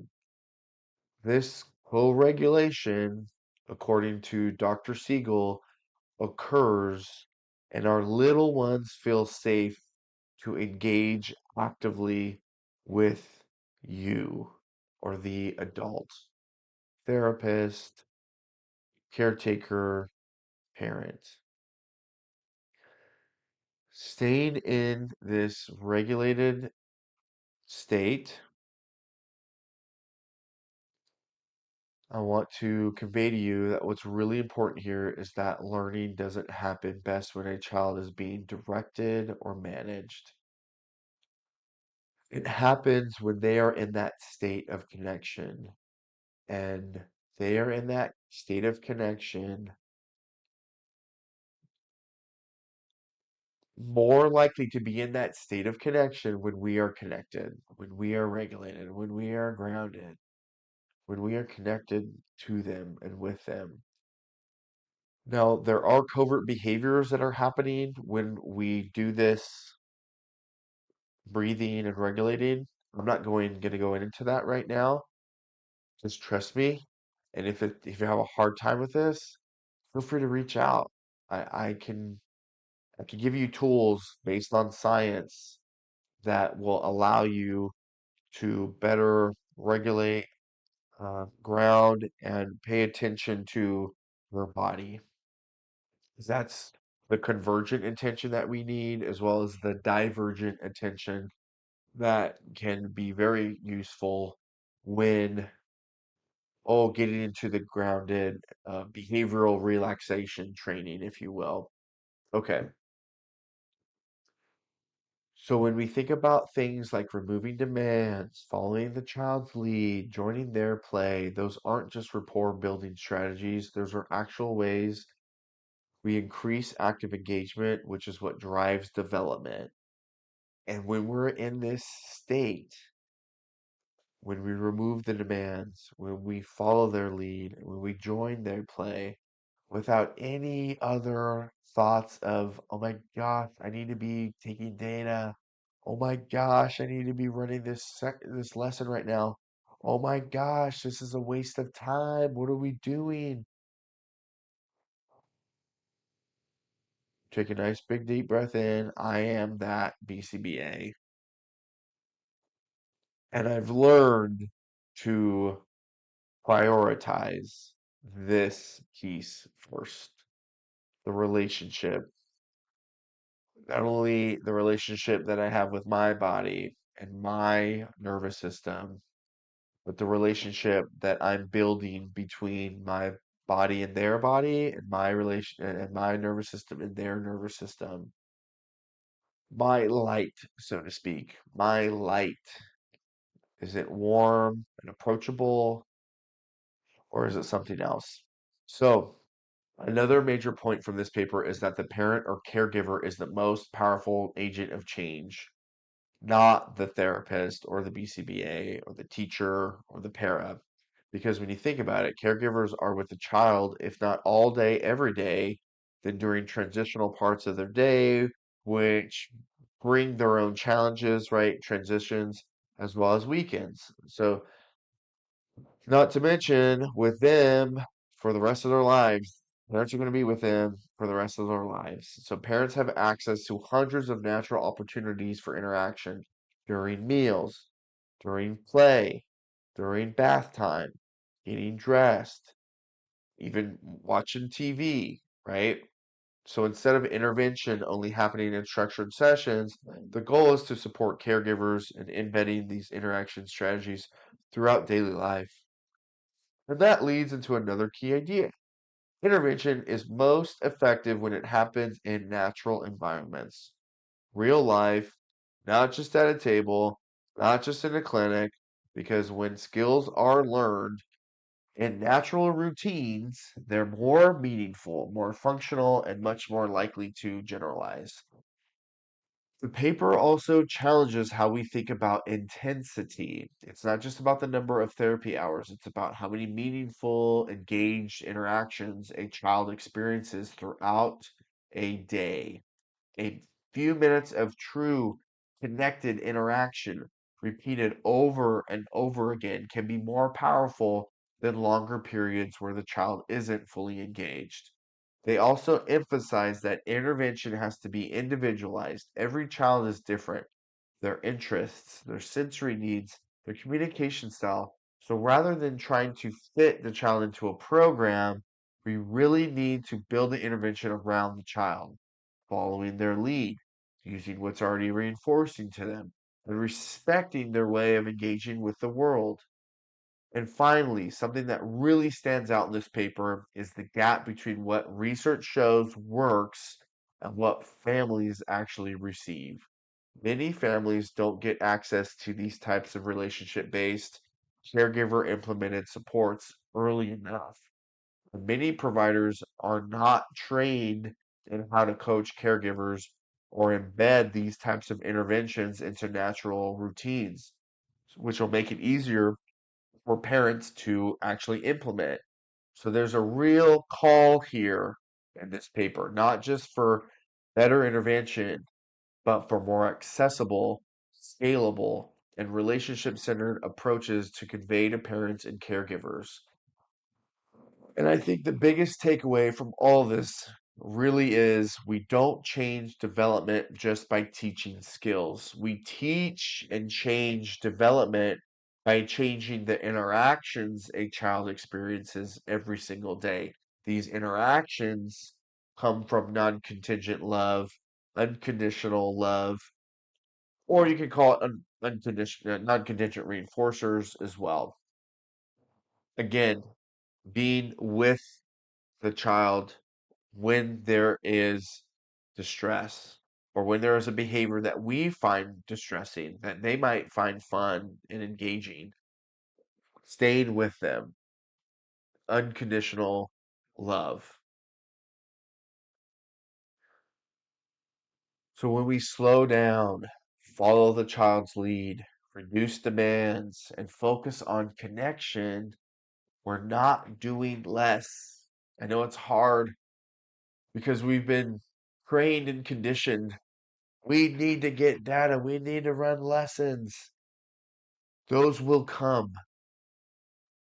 This co-regulation, according to Dr. Siegel, occurs and our little ones feel safe to engage actively with you or the adult, therapist, caretaker, parent. Staying in this regulated state, I want to convey to you that what's really important here is that learning doesn't happen best when a child is being directed or managed. It happens when they are in that state of connection. And they are in that state of connection, more likely to be in that state of connection when we are connected, when we are regulated, when we are grounded, when we are connected to them and with them. Now, there are covert behaviors that are happening when we do this breathing and regulating. I'm not going to go into that right now. Just trust me. And if you have a hard time with this, feel free to reach out. I can give you tools based on science that will allow you to better regulate ground and pay attention to their body. 'Cause that's the convergent attention that we need, as well as the divergent attention that can be very useful when, getting into the grounded behavioral relaxation training, if you will. Okay, so when we think about things like removing demands, following the child's lead, joining their play, those aren't just rapport building strategies. Those are actual ways we increase active engagement, which is what drives development. And when we're in this state, when we remove the demands, when we follow their lead, when we join their play without any other thoughts of, oh my gosh, I need to be taking data. Oh my gosh, I need to be running this lesson right now. Oh my gosh, this is a waste of time. What are we doing? Take a nice big deep breath in. I am that BCBA. And I've learned to prioritize this piece first. The relationship, not only the relationship that I have with my body and my nervous system, but the relationship that I'm building between my body and their body and my relation and my nervous system and their nervous system. My light, so to speak, my light. Is it warm and approachable, or is it something else? So, another major point from this paper is that the parent or caregiver is the most powerful agent of change, not the therapist or the BCBA or the teacher or the para. Because when you think about it, caregivers are with the child, if not all day, every day, then during transitional parts of their day, which bring their own challenges, right? Transitions as well as weekends. So not to mention with them for the rest of their lives. Parents are going to be with them for the rest of their lives. So parents have access to hundreds of natural opportunities for interaction during meals, during play, during bath time, getting dressed, even watching TV, right? So instead of intervention only happening in structured sessions, the goal is to support caregivers in embedding these interaction strategies throughout daily life. And that leads into another key idea. Intervention is most effective when it happens in natural environments, real life, not just at a table, not just in a clinic, because when skills are learned in natural routines, they're more meaningful, more functional, and much more likely to generalize. The paper also challenges how we think about intensity. It's not just about the number of therapy hours, it's about how many meaningful, engaged interactions a child experiences throughout a day. A few minutes of true connected interaction repeated over and over again can be more powerful than longer periods where the child isn't fully engaged. They also emphasize that intervention has to be individualized. Every child is different, their interests, their sensory needs, their communication style. So rather than trying to fit the child into a program, we really need to build the intervention around the child, following their lead, using what's already reinforcing to them, and respecting their way of engaging with the world. And finally, something that really stands out in this paper is the gap between what research shows works and what families actually receive. Many families don't get access to these types of relationship based, caregiver implemented supports early enough. Many providers are not trained in how to coach caregivers or embed these types of interventions into natural routines, which will make it easier for parents to actually implement. So there's a real call here in this paper, not just for better intervention, but for more accessible, scalable, and relationship centered approaches to convey to parents and caregivers. And I think the biggest takeaway from all this really is we don't change development just by teaching skills. We teach and change development by changing the interactions a child experiences every single day. These interactions come from non-contingent love, unconditional love, or you can call it unconditional, non-contingent reinforcers as well. Again, being with the child when there is distress or when there is a behavior that we find distressing, that they might find fun and engaging, staying with them, unconditional love. So when we slow down, follow the child's lead, reduce demands, and focus on connection, we're not doing less. I know it's hard because we've been trained and conditioned. We need to get data. We need to run lessons. Those will come.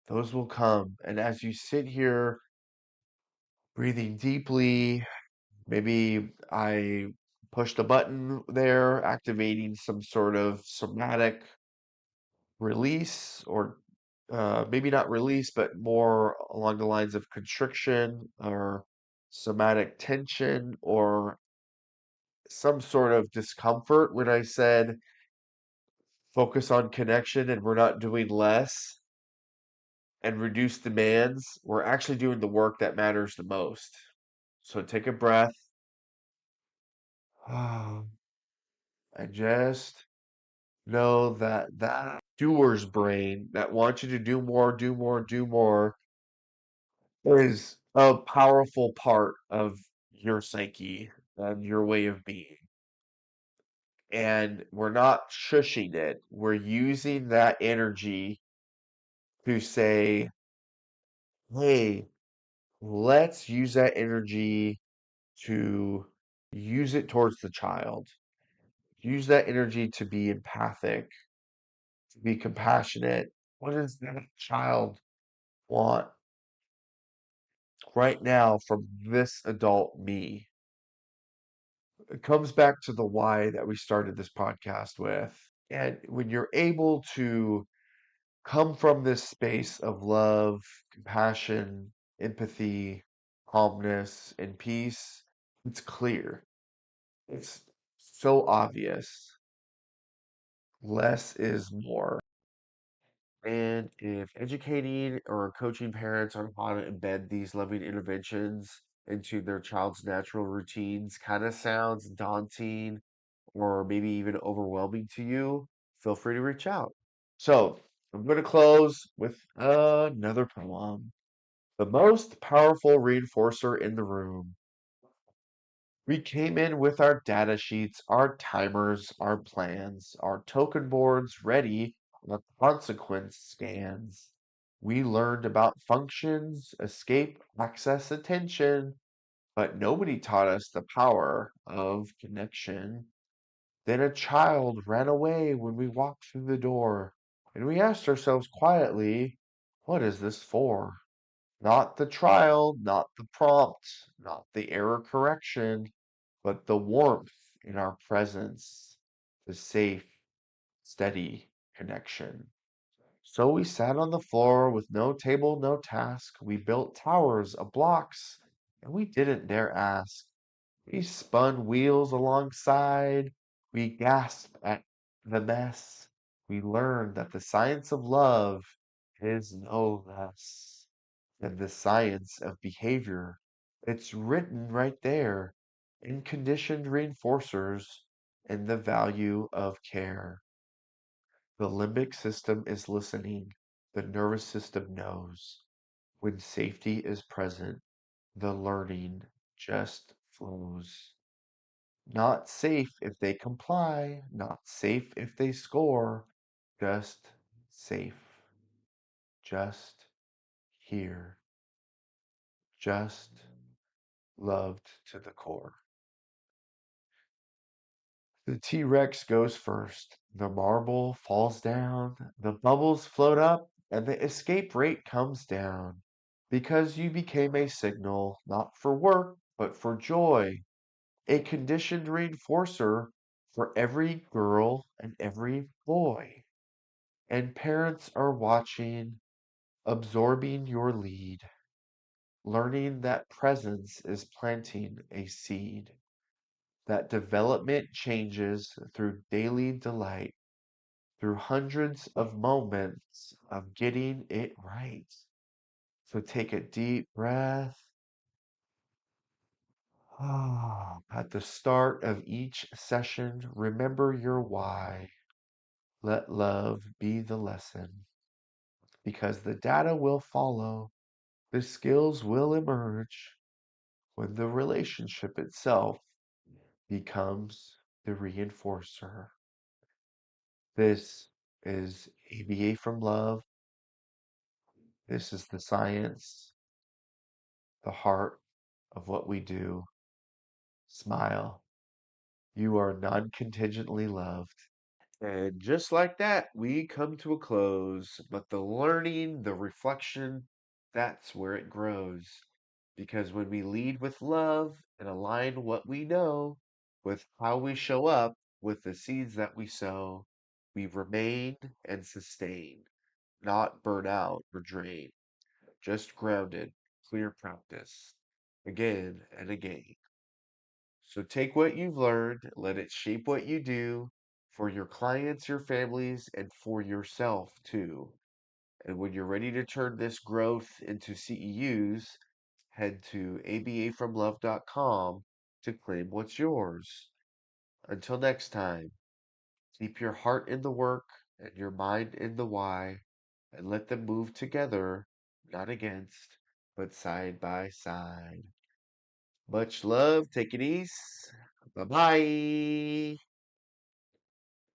Those will come. And as you sit here breathing deeply, maybe I pushed a button there, activating some sort of somatic release, or maybe not release, but more along the lines of constriction or somatic tension or some sort of discomfort when I said focus on connection and we're not doing less and reduce demands. We're actually doing the work that matters the most. So take a breath and just know that that doer's brain that wants you to do more, do more, do more is a powerful part of your psyche and your way of being. And we're not shushing it. We're using that energy to say, hey, let's use that energy to use it towards the child. Use that energy to be empathic, to be compassionate. What does that child want right now from this adult me? It comes back to the why that we started this podcast with. And when you're able to come from this space of love, compassion, empathy, calmness, and peace, it's clear. It's so obvious. Less is more. And if educating or coaching parents on how to embed these loving interventions into their child's natural routines kind of sounds daunting or maybe even overwhelming to you, feel free to reach out. So, I'm going to close with another poem. The most powerful reinforcer in the room. We came in with our data sheets, our timers, our plans, our token boards ready on the consequence scans. We learned about functions, escape, access, attention, but nobody taught us the power of connection. Then a child ran away when we walked through the door, and we asked ourselves quietly, what is this for? Not the trial, not the prompt, not the error correction, but the warmth in our presence, the safe, steady connection. So we sat on the floor with no table, no task. We built towers of blocks, and we didn't dare ask. We spun wheels alongside. We gasped at the mess. We learned that the science of love is no less than the science of behavior. It's written right there in conditioned reinforcers and the value of care. The limbic system is listening. The nervous system knows. When safety is present, the learning just flows. Not safe if they comply, not safe if they score, just safe, just here, just loved to the core. The T-Rex goes first. The marble falls down, the bubbles float up, and the escape rate comes down. Because you became a signal, not for work, but for joy. A conditioned reinforcer for every girl and every boy. And parents are watching, absorbing your lead, learning that presence is planting a seed, that development changes through daily delight, through hundreds of moments of getting it right. So take a deep breath. At the start of each session, remember your why. Let love be the lesson, because the data will follow, the skills will emerge when the relationship itself becomes the reinforcer. This is ABA from Love. This is the science, the heart of what we do. Smile. You are non-contingently loved. And just like that, we come to a close. But the learning, the reflection, that's where it grows. Because when we lead with love and align what we know with how we show up with the seeds that we sow, we remain and sustain, not burn out or drain, just grounded, clear practice, again and again. So take what you've learned, let it shape what you do for your clients, your families, and for yourself too. And when you're ready to turn this growth into CEUs, head to abafromlove.com to claim what's yours. Until next time, keep your heart in the work and your mind in the why, and let them move together, not against, but side by side. Much love. Take it easy. Bye bye.